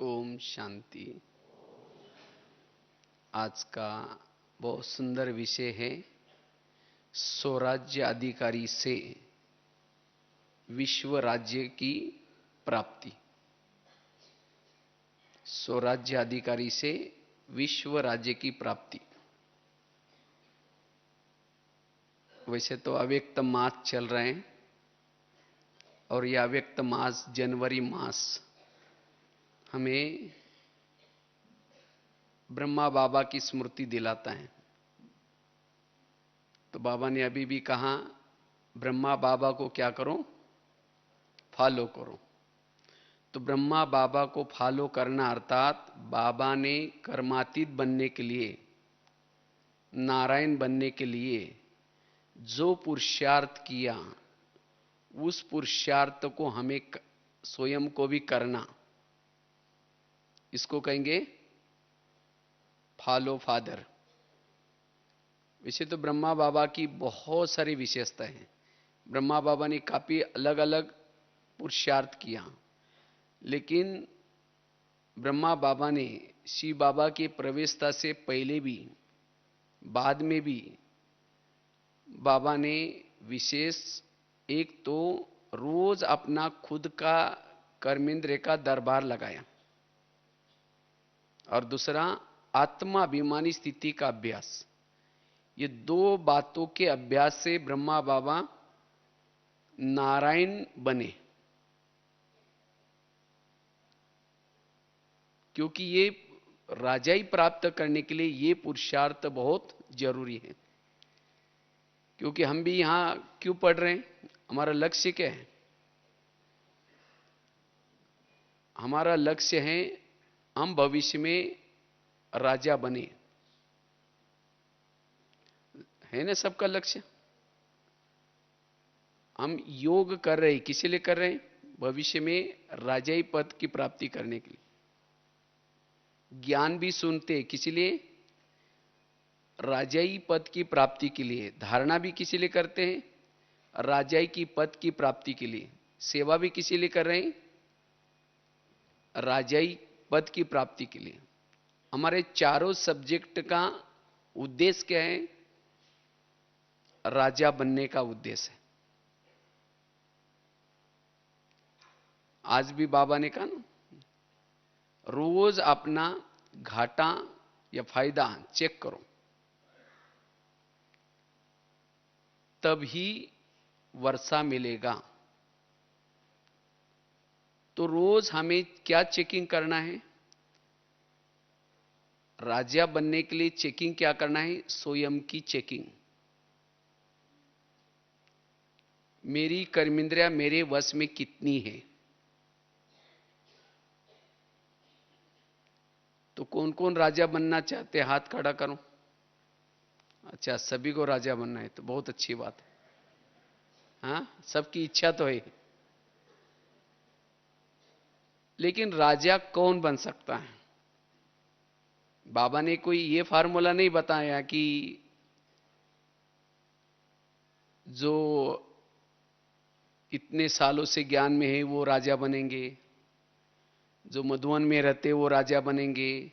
ओम शांति। आज का बहुत सुंदर विषय है स्वराज्य अधिकारी से विश्व राज्य की प्राप्ति। स्वराज्य अधिकारी से विश्व राज्य की प्राप्ति। वैसे तो अव्यक्त मास चल रहे हैं और यह अव्यक्त मास जनवरी मास हमें ब्रह्मा बाबा की स्मृति दिलाता है। तो बाबा ने अभी भी कहा ब्रह्मा बाबा को क्या करो, फॉलो करो। तो ब्रह्मा बाबा को फॉलो करना अर्थात बाबा ने कर्मातीत बनने के लिए, नारायण बनने के लिए जो पुरुषार्थ किया उस पुरुषार्थ को हमें स्वयं को भी करना, इसको कहेंगे फॉलो फादर। वैसे तो ब्रह्मा बाबा की बहुत सारी विशेषताएं हैं। ब्रह्मा बाबा ने काफी अलग अलग पुरुषार्थ किया, लेकिन ब्रह्मा बाबा ने शिव बाबा के प्रवेशता से पहले भी बाद में भी बाबा ने विशेष एक तो रोज अपना खुद का कर्मेंद्र का दरबार लगाया और दूसरा आत्माभिमानी स्थिति का अभ्यास। ये दो बातों के अभ्यास से ब्रह्मा बाबा नारायण बने, क्योंकि ये राजाई प्राप्त करने के लिए ये पुरुषार्थ बहुत जरूरी है। क्योंकि हम भी यहां क्यों पढ़ रहे हैं, हमारा लक्ष्य क्या है? हमारा लक्ष्य है हम भविष्य में राजा बने, है ना सबका लक्ष्य। हम योग कर रहे हैं, किस लिए कर रहे हैं? भविष्य में राजाई पद की प्राप्ति करने के लिए। ज्ञान भी सुनते हैं किस लिए? राजाई पद की प्राप्ति के लिए। धारणा भी किस लिए करते हैं? राजाई की पद की प्राप्ति के लिए। सेवा भी किस लिए कर रहे हैं? राजाई पद की प्राप्ति के लिए। हमारे चारों सब्जेक्ट का उद्देश्य क्या है? राजा बनने का उद्देश्य है। आज भी बाबा ने कहा ना, रोज अपना घाटा या फायदा चेक करो, तभी वर्षा मिलेगा। तो रोज हमें क्या चेकिंग करना है? राजा बनने के लिए चेकिंग क्या करना है? स्वयं की चेकिंग। मेरी कर्मेंद्रियां मेरे वश में कितनी है? तो कौन कौन राजा बनना चाहते हैं? हाथ खड़ा करो। अच्छा, सभी को राजा बनना है, तो बहुत अच्छी बात है। हाँ, सबकी इच्छा तो है, लेकिन राजा कौन बन सकता है? बाबा ने कोई ये फार्मूला नहीं बताया कि जो इतने सालों से ज्ञान में है वो राजा बनेंगे, जो मधुवन में रहते वो राजा बनेंगे,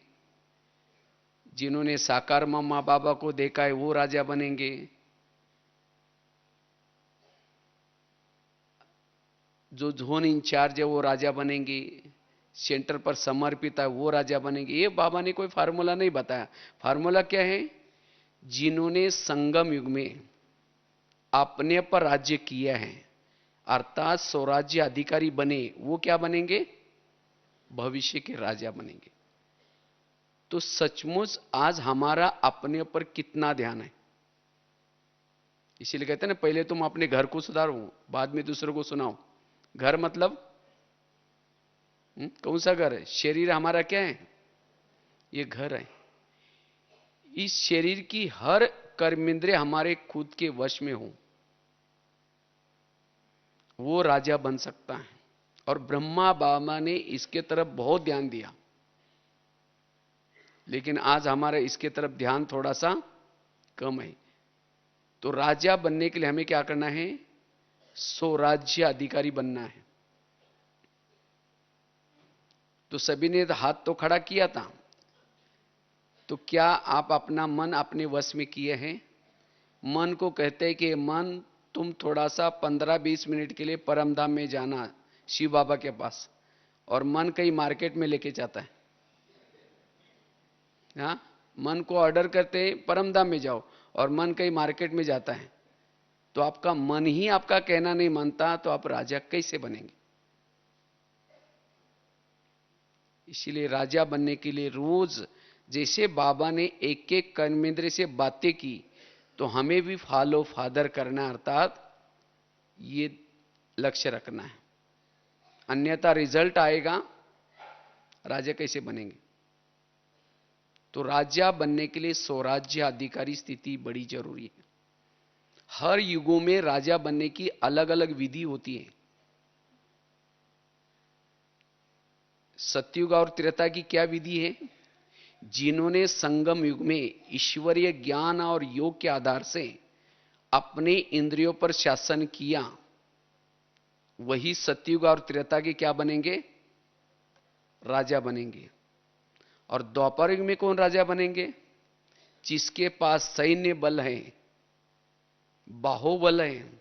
जिन्होंने साकार माँ बाबा को देखा है वो राजा बनेंगे, जो जोन इंचार्ज है वो राजा बनेंगे, सेंटर पर समर्पित है वो राजा बनेंगे। ये बाबा ने कोई फार्मूला नहीं बताया। फार्मूला क्या है? जिन्होंने संगम युग में अपने पर राज्य किया है, अर्थात स्वराज्य अधिकारी बने, वो क्या बनेंगे? भविष्य के राजा बनेंगे। तो सचमुच आज हमारा अपने पर कितना ध्यान है? इसीलिए कहते हैं ना, पहले तुम अपने घर को सुधारो, बाद में दूसरों को सुनाओ। घर मतलब कौन सा घर है? शरीर हमारा क्या है? ये घर है। इस शरीर की हर कर्मेंद्रिय हमारे खुद के वश में हो, वो राजा बन सकता है। और ब्रह्मा बाबा ने इसके तरफ बहुत ध्यान दिया, लेकिन आज हमारा इसके तरफ ध्यान थोड़ा सा कम है। तो राजा बनने के लिए हमें क्या करना है? स्वराज्य अधिकारी बनना है। तो सभी ने हाथ तो खड़ा किया था। तो क्या आप अपना मन अपने वश में किए हैं? मन को कहते हैं कि मन तुम थोड़ा सा 15-20 मिनट के लिए परमधाम में जाना शिव बाबा के पास, और मन कहीं मार्केट में लेके जाता है। हाँ, मन को ऑर्डर करते हैं परमधाम में जाओ, और मन कहीं मार्केट में जाता है। तो आपका मन ही आपका कहना नहीं मानता, तो आप राजा कैसे बनेंगे? इसीलिए राजा बनने के लिए रोज जैसे बाबा ने एक एक कर्मेंद्र से बातें की, तो हमें भी फॉलो फादर करना, अर्थात ये लक्ष्य रखना है। अन्यथा रिजल्ट आएगा, राजा कैसे बनेंगे? तो राजा बनने के लिए स्वराज्य अधिकारी स्थिति बड़ी जरूरी है। हर युगों में राजा बनने की अलग अलग विधि होती है। सतयुग और त्रेता की क्या विधि है? जिन्होंने संगम युग में ईश्वरीय ज्ञान और योग के आधार से अपने इंद्रियों पर शासन किया, वही सतयुग और त्रेता के क्या बनेंगे? राजा बनेंगे। और द्वापर युग में कौन राजा बनेंगे? जिसके पास सैन्य बल है, बाहुबल है,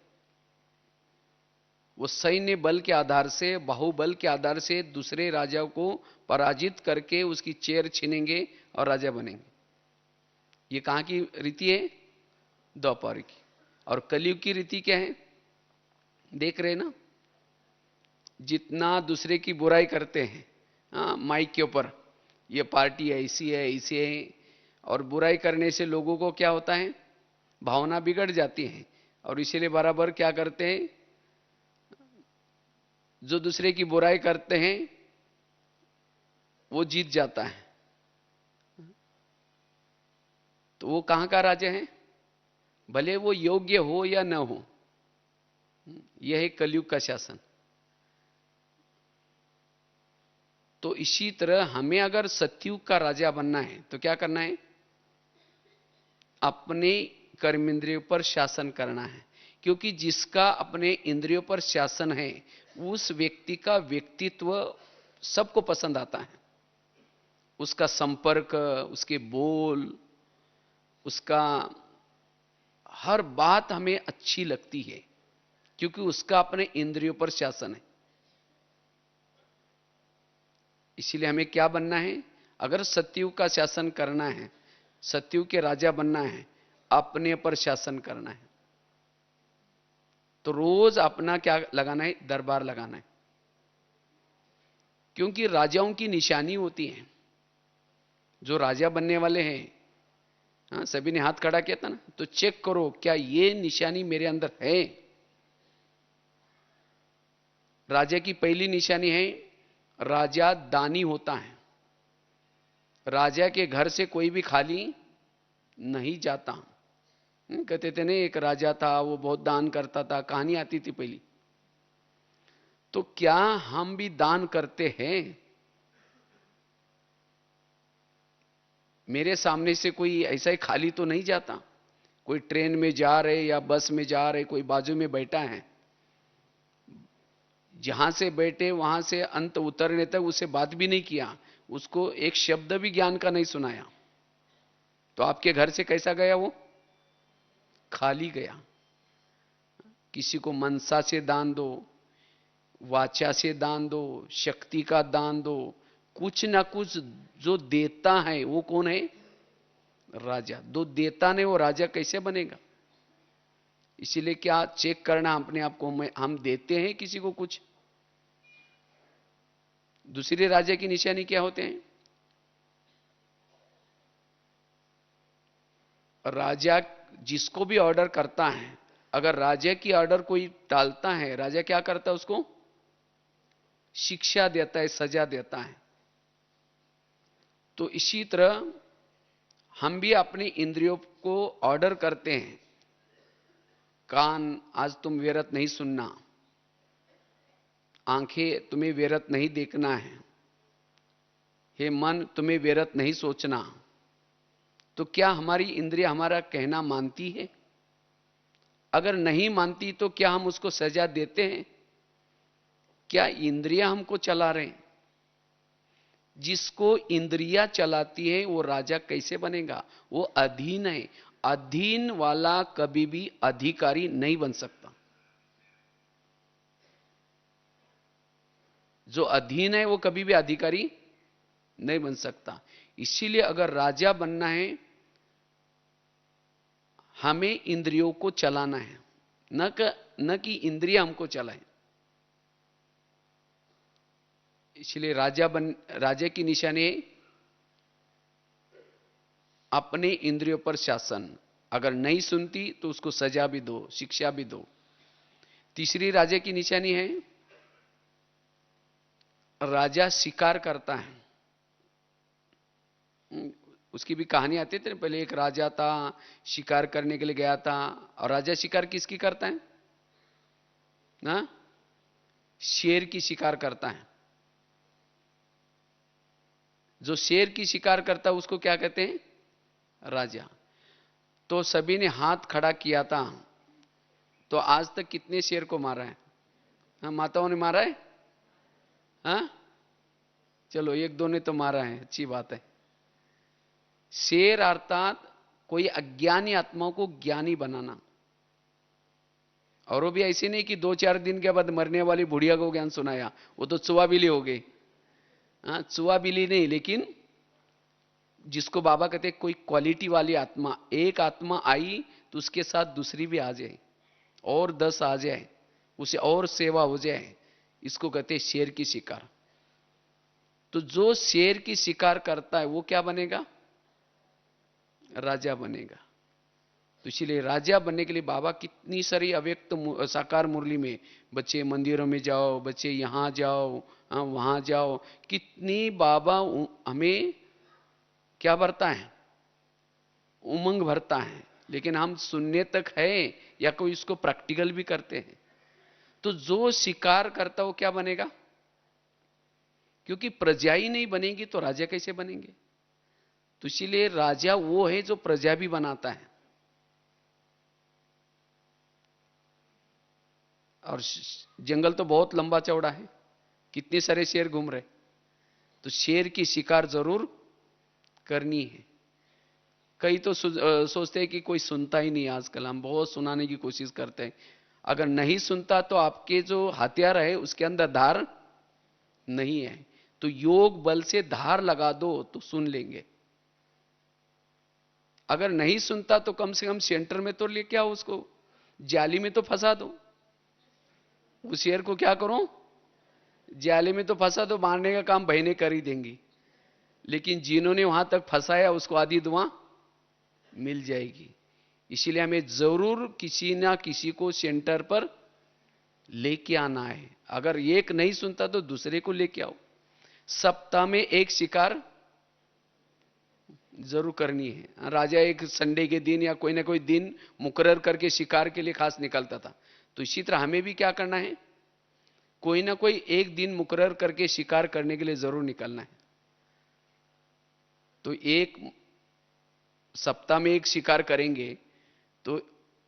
वो सैन्य बल के आधार से, बाहुबल के आधार से दूसरे राजा को पराजित करके उसकी चेयर छीनेंगे और राजा बनेंगे। ये कहां की रीति है? द्वापर की। और कलयुग की रीति क्या है? देख रहे ना, जितना दूसरे की बुराई करते हैं, हाँ, माइक के ऊपर, ये पार्टी ऐसी है ऐसी है, और बुराई करने से लोगों को क्या होता है? भावना बिगड़ जाती है। और इसीलिए बराबर क्या करते हैं? जो दूसरे की बुराई करते हैं वो जीत जाता है। तो वो कहां का राजा है? भले वो योग्य हो या न हो, यह है कलयुग का शासन। तो इसी तरह हमें अगर सतयुग का राजा बनना है तो क्या करना है? अपने कर्मेंद्रियों पर शासन करना है। क्योंकि जिसका अपने इंद्रियों पर शासन है, उस व्यक्ति का व्यक्तित्व सबको पसंद आता है। उसका संपर्क, उसके बोल, उसका हर बात हमें अच्छी लगती है, क्योंकि उसका अपने इंद्रियों पर शासन है। इसीलिए हमें क्या बनना है? अगर सतयुग का शासन करना है, सतयुग के राजा बनना है, अपने पर शासन करना है, तो रोज अपना क्या लगाना है? दरबार लगाना है। क्योंकि राजाओं की निशानी होती है। जो राजा बनने वाले हैं, हाँ, सभी ने हाथ खड़ा किया था ना, तो चेक करो क्या ये निशानी मेरे अंदर है। राजा की पहली निशानी है, राजा दानी होता है। राजा के घर से कोई भी खाली नहीं जाता। कहते थे नहीं, एक राजा था, वो बहुत दान करता था, कहानी आती थी पहली। तो क्या हम भी दान करते हैं? मेरे सामने से कोई ऐसा ही खाली तो नहीं जाता। कोई ट्रेन में जा रहे या बस में जा रहे, कोई बाजू में बैठा है, जहां से बैठे वहां से अंत उतरने तक उसे बात भी नहीं किया, उसको एक शब्द भी ज्ञान का नहीं सुनाया, तो आपके घर से कैसा गया? वो खाली गया। किसी को मनसा से दान दो, वाचा से दान दो, शक्ति का दान दो, कुछ ना कुछ जो देता है वो कौन है? राजा। जो देता नहीं वो राजा कैसे बनेगा? इसीलिए क्या चेक करना अपने आप को, हम देते हैं किसी को कुछ? दूसरे राजा की निशानी क्या होते हैं? राजा जिसको भी ऑर्डर करता है, अगर राजा की ऑर्डर कोई टालता है, राजा क्या करता है? उसको शिक्षा देता है, सजा देता है। तो इसी तरह हम भी अपनी इंद्रियों को ऑर्डर करते हैं। कान, आज तुम व्यर्थ नहीं सुनना। आंखें, तुम्हें व्यर्थ नहीं देखना है। हे मन, तुम्हें व्यर्थ नहीं सोचना। तो क्या हमारी इंद्रिय हमारा कहना मानती है? अगर नहीं मानती तो क्या हम उसको सजा देते हैं? क्या इंद्रियां हमको चला रहे हैं? जिसको इंद्रियां चलाती है वो राजा कैसे बनेगा? वो अधीन है। अधीन वाला कभी भी अधिकारी नहीं बन सकता। जो अधीन है वो कभी भी अधिकारी नहीं बन सकता। इसीलिए अगर राजा बनना है, हमें इंद्रियों को चलाना है, न कि इंद्रिय हमको चलाए। इसलिए राजा की निशानी है अपने इंद्रियों पर शासन। अगर नहीं सुनती तो उसको सजा भी दो, शिक्षा भी दो। तीसरी राजा की निशानी है राजा शिकार करता है। उसकी भी कहानी आती थी ना, पहले एक राजा था, शिकार करने के लिए गया था। और राजा शिकार किसकी करता है ना? शेर की शिकार करता है। जो शेर की शिकार करता है उसको क्या कहते हैं? राजा। तो सभी ने हाथ खड़ा किया था। तो आज तक कितने शेर को मारा है? हाँ, माताओं ने मारा है। हाँ, चलो एक दो ने तो मारा है, अच्छी बात है। शेर अर्थात कोई अज्ञानी आत्माओं को ज्ञानी बनाना। और वो भी ऐसे नहीं कि 2-4 दिन के बाद मरने वाली बुढ़िया को ज्ञान सुनाया, वो तो चुआ बिली हो गई। हाँ, चुआ बिली नहीं, लेकिन जिसको बाबा कहते कोई क्वालिटी वाली आत्मा। एक आत्मा आई तो उसके साथ दूसरी भी आ जाए, और 10 आ जाए, उसे और सेवा हो जाए। इसको कहते शेर की शिकार। तो जो शेर की शिकार करता है वो क्या बनेगा? राजा बनेगा। तो इसलिए राजा बनने के लिए बाबा कितनी सारी अव्यक्त साकार मुरली में, बच्चे मंदिरों में जाओ, बच्चे यहां जाओ, वहां जाओ, कितनी बाबा हमें क्या भरता है? उमंग भरता है। लेकिन हम सुनने तक है या कोई इसको प्रैक्टिकल भी करते हैं? तो जो शिकार करता वो क्या बनेगा? क्योंकि प्रजा ही नहीं बनेगी तो राजा कैसे बनेंगे? तो इसीलिए राजा वो है जो प्रजा भी बनाता है। और जंगल तो बहुत लंबा चौड़ा है, कितने सारे शेर घूम रहे। तो शेर की शिकार जरूर करनी है। कई तो सोचते हैं कि कोई सुनता ही नहीं। आजकल हम बहुत सुनाने की कोशिश करते हैं। अगर नहीं सुनता तो आपके जो हथियार है उसके अंदर धार नहीं है, तो योग बल से धार लगा दो तो सुन लेंगे। अगर नहीं सुनता तो कम से कम सेंटर में तो लेके आओ, उसको जाली में तो फंसा दो। उस शेर को क्या करो? जाली में तो फंसा दो, मारने का काम बहनें कर ही देंगी। लेकिन जिन्होंने वहां तक फंसाया उसको आधी दुआ मिल जाएगी। इसीलिए हमें जरूर किसी ना किसी को सेंटर पर लेके आना है। अगर एक नहीं सुनता तो दूसरे को लेके आओ। सप्ताह में एक शिकार जरूर करनी है। राजा एक संडे के दिन या कोई ना कोई दिन मुकर्रर करके शिकार के लिए खास निकलता था। तो इसी तरह हमें भी क्या करना है? कोई ना कोई एक दिन मुकर्रर करके शिकार करने के लिए जरूर निकलना है। तो एक सप्ताह में एक शिकार करेंगे तो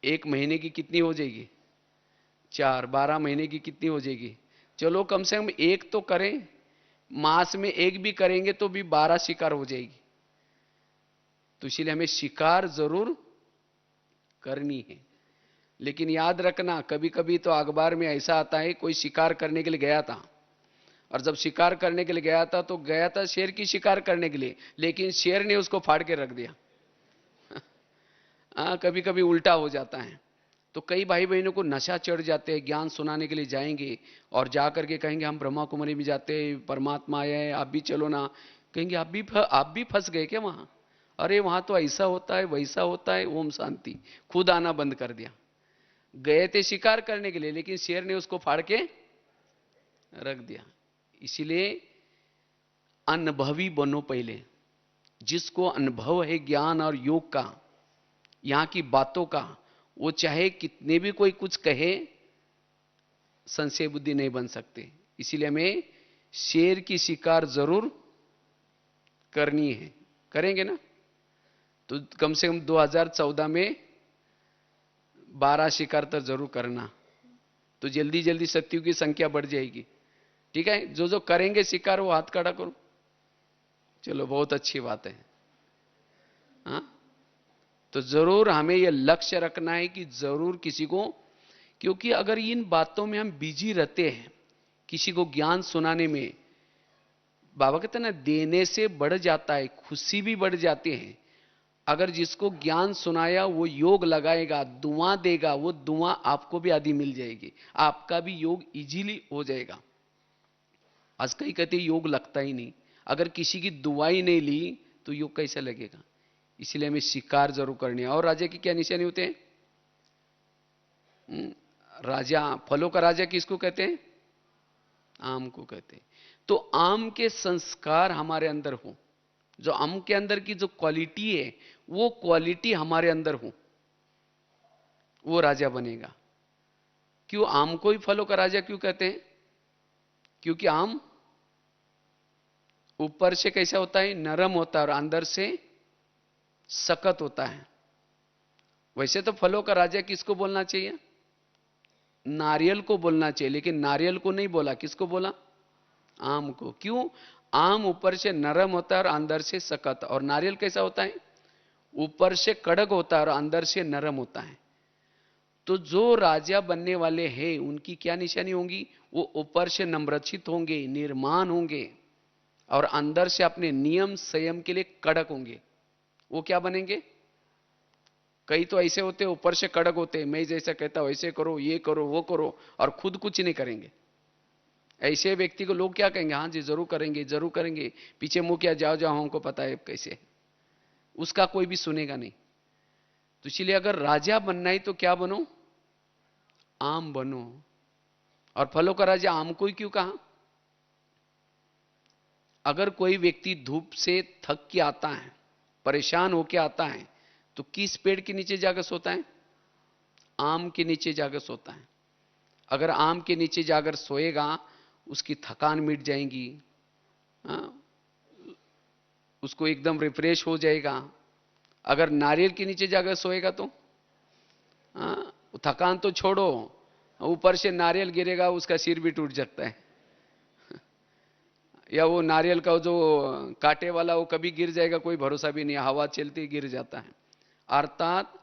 एक महीने की कितनी हो जाएगी? 4, 12 महीने की कितनी हो जाएगी? चलो कम से कम एक तो करें। मास में एक भी करेंगे तो भी 12 शिकार हो जाएगी। तो इसलिए हमें शिकार जरूर करनी है। लेकिन याद रखना, कभी कभी तो अखबार में ऐसा आता है कोई शिकार करने के लिए गया था, और जब शिकार करने के लिए गया था तो गया था शेर की शिकार करने के लिए, लेकिन शेर ने उसको फाड़ के रख दिया। कभी कभी उल्टा हो जाता है। तो कई भाई बहनों को नशा चढ़ जाते हैं, ज्ञान सुनाने के लिए जाएंगे और जाकर के कहेंगे हम ब्रह्मा कुमारी में जाते हैं, परमात्मा आया है, आप भी चलो ना। कहेंगे आप भी फंस गए क्या वहां? अरे वहां तो ऐसा होता है, वैसा होता है। ओम शांति। खुद आना बंद कर दिया। गए थे शिकार करने के लिए, लेकिन शेर ने उसको फाड़ के रख दिया। इसीलिए अनुभवी बनो पहले। जिसको अनुभव है ज्ञान और योग का, यहां की बातों का, वो चाहे कितने भी कोई कुछ कहे, संशय बुद्धि नहीं बन सकते। इसीलिए हमें शेर की शिकार जरूर करनी है। करेंगे ना? तो कम से कम 2014 में 12 शिकार तो जरूर करना। तो जल्दी जल्दी शक्तियों की संख्या बढ़ जाएगी। ठीक है? जो जो करेंगे शिकार वो हाथ खड़ा करो। चलो बहुत अच्छी बात है। हाँ, तो जरूर हमें यह लक्ष्य रखना है कि जरूर किसी को, क्योंकि अगर इन बातों में हम बिजी रहते हैं, किसी को ज्ञान सुनाने में, बाबा कहते हैं ना, देने से बढ़ जाता है, खुशी भी बढ़ जाती है। अगर जिसको ज्ञान सुनाया वो योग लगाएगा, दुआ देगा, वो दुआ आपको भी आदि मिल जाएगी, आपका भी योग इजीली हो जाएगा। आज कई कहते योग लगता ही नहीं, अगर किसी की दुआ ही नहीं ली तो योग कैसे लगेगा। इसलिए हमें शिकार जरूर करनी है। और राजा की क्या निशानी होते हैं? राजा, फलों का राजा किसको कहते हैं? आम को कहते हैं। तो आम के संस्कार हमारे अंदर हो, जो आम के अंदर की जो क्वालिटी है वो क्वालिटी हमारे अंदर हो, वो राजा बनेगा। क्यों आम को ही फलों का राजा क्यों कहते हैं? क्योंकि आम ऊपर से कैसा होता है? नरम होता है, और अंदर से सख्त होता है। वैसे तो फलों का राजा किसको बोलना चाहिए? नारियल को बोलना चाहिए, लेकिन नारियल को नहीं बोला, किसको बोला? आम को। क्यों? आम ऊपर से नरम होता है और अंदर से सख्त, और नारियल कैसा होता है? ऊपर से कड़क होता है और अंदर से नरम होता है। तो जो राजा बनने वाले हैं उनकी क्या निशानी होंगी? वो ऊपर से नम्रचित होंगे, निर्माण होंगे, और अंदर से अपने नियम संयम के लिए कड़क होंगे। वो क्या बनेंगे? कई तो ऐसे होते हैं ऊपर से कड़क होते हैं, मैं जैसा कहता हूं ऐसे करो, ये करो, वो करो, और खुद कुछ नहीं करेंगे। ऐसे व्यक्ति को लोग क्या कहेंगे? हाँ जी जरूर करेंगे, जरूर करेंगे, पीछे मुंह क्या, जाओ जाओ हमको पता है कैसे। उसका कोई भी सुनेगा नहीं। तो इसलिए अगर राजा बनना है तो क्या बनो? आम बनो। और फलों का राजा आम को ही क्यों कहा? अगर कोई व्यक्ति धूप से थक के आता है, परेशान होके आता है, तो किस पेड़ के नीचे जाकर सोता है? आम के नीचे जाकर सोता है। अगर आम के नीचे जाकर सोएगा उसकी थकान मिट जाएगी, हाँ, उसको एकदम रिफ्रेश हो जाएगा। अगर नारियल के नीचे जाकर सोएगा तो हाँ, थकान तो छोड़ो, ऊपर से नारियल गिरेगा उसका सिर भी टूट जाता है। या वो नारियल का जो कांटे वाला वो कभी गिर जाएगा, कोई भरोसा भी नहीं, हवा चलती गिर जाता है। अर्थात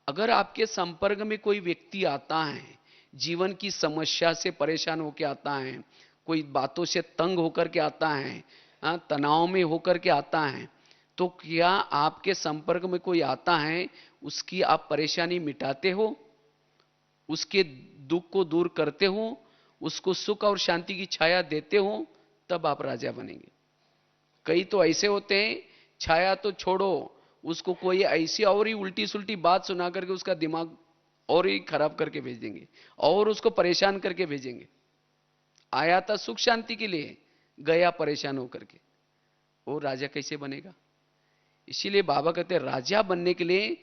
अगर आपके संपर्क में कोई व्यक्ति आता है, जीवन की समस्या से परेशान होकर आता है, कोई बातों से तंग होकर के आता है, तनाव में होकर के आता है, तो क्या आपके संपर्क में कोई आता है, उसकी आप परेशानी मिटाते हो, उसके दुख को दूर करते हो, उसको सुख और शांति की छाया देते हो, तब आप राजा बनेंगे। कई तो ऐसे होते हैं, छाया तो छोड़ो, उसको कोई ऐसी और ही उल्टी सुल्टी बात सुना करके उसका दिमाग और ही खराब करके भेज देंगे, और उसको परेशान करके भेजेंगे। आया था सुख शांति के लिए, गया परेशान होकर के, वो राजा कैसे बनेगा? इसीलिए बाबा कहते हैं राजा बनने के लिए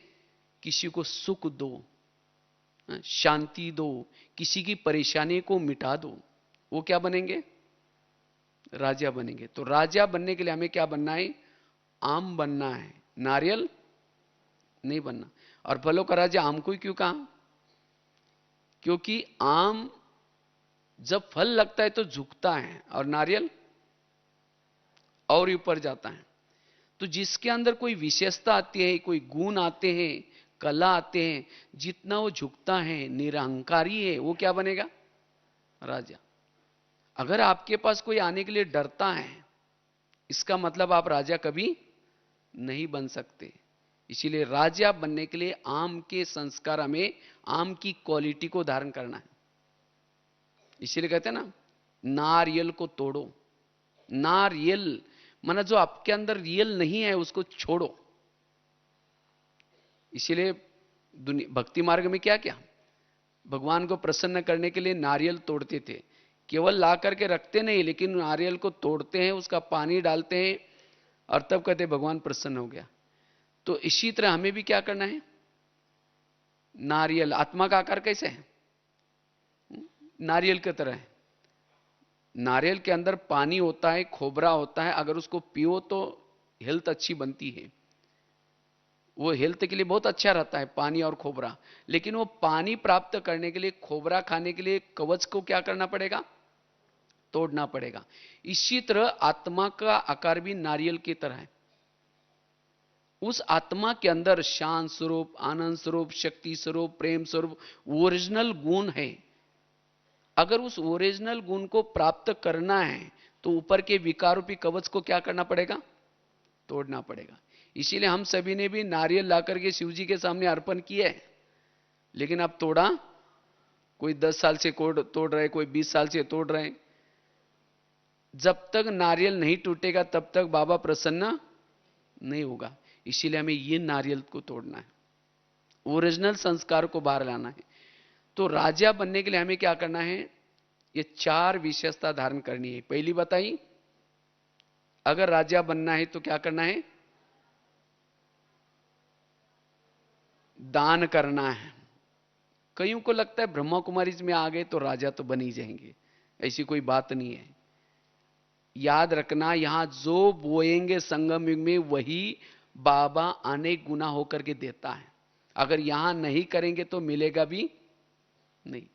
किसी को सुख दो, शांति दो, किसी की परेशानी को मिटा दो, वो क्या बनेंगे? राजा बनेंगे। तो राजा बनने के लिए हमें क्या बनना है? आम बनना है, नारियल नहीं बनना। और फलों का राजा आम को ही क्यों कहा? क्योंकि आम जब फल लगता है तो झुकता है, और नारियल और ऊपर जाता है। तो जिसके अंदर कोई विशेषता आती है, कोई गुण आते हैं, कला आते हैं, जितना वो झुकता है, निरहंकारी है, वो क्या बनेगा? राजा। अगर आपके पास कोई आने के लिए डरता है, इसका मतलब आप राजा कभी नहीं बन सकते। इसीलिए राजा बनने के लिए आम के संस्कार, हमें आम की क्वालिटी को धारण करना है। इसीलिए कहते हैं ना, नारियल को तोड़ो। नारियल माना जो आपके अंदर रियल नहीं है उसको छोड़ो। इसीलिए भक्ति मार्ग में क्या क्या, भगवान को प्रसन्न करने के लिए नारियल तोड़ते थे। केवल ला करके रखते नहीं, लेकिन नारियल को तोड़ते हैं, उसका पानी डालते हैं, और तब कहते भगवान प्रसन्न हो गया। तो इसी तरह हमें भी क्या करना है? नारियल, आत्मा का आकार कैसे है? नारियल की तरह है। नारियल के अंदर पानी होता है, खोबरा होता है, अगर उसको पियो तो हेल्थ अच्छी बनती है, वो हेल्थ के लिए बहुत अच्छा रहता है पानी और खोबरा। लेकिन वो पानी प्राप्त करने के लिए, खोबरा खाने के लिए कवच को क्या करना पड़ेगा? तोड़ना पड़ेगा। इसी तरह आत्मा का आकार भी नारियल की तरह है। उस आत्मा के अंदर शांत स्वरूप, आनंद स्वरूप, शक्ति स्वरूप, प्रेम स्वरूप ओरिजिनल गुण है। अगर उस ओरिजिनल गुण को प्राप्त करना है तो ऊपर के विकारूपी कवच को क्या करना पड़ेगा? तोड़ना पड़ेगा। इसीलिए हम सभी ने भी नारियल लाकर के शिव जी के सामने अर्पण किया है, लेकिन अब तोड़ा, कोई 10 साल से तोड़ रहे, कोई 20 साल से तोड़ रहे। जब तक नारियल नहीं टूटेगा तब तक बाबा प्रसन्न नहीं होगा। इसीलिए हमें ये नारियल को तोड़ना है, ओरिजिनल संस्कार को बाहर लाना है। तो राजा बनने के लिए हमें क्या करना है? ये 4 विशेषता धारण करनी है। पहली बताई, अगर राजा बनना है तो क्या करना है? दान करना है। कईयों को लगता है ब्रह्मा कुमारी में आ गए तो राजा तो बन ही जाएंगे, ऐसी कोई बात नहीं है। याद रखना, यहां जो बोएंगे संगम युग में वही बाबा अनेक गुना होकर के देता है। अगर यहां नहीं करेंगे तो मिलेगा भी नहीं।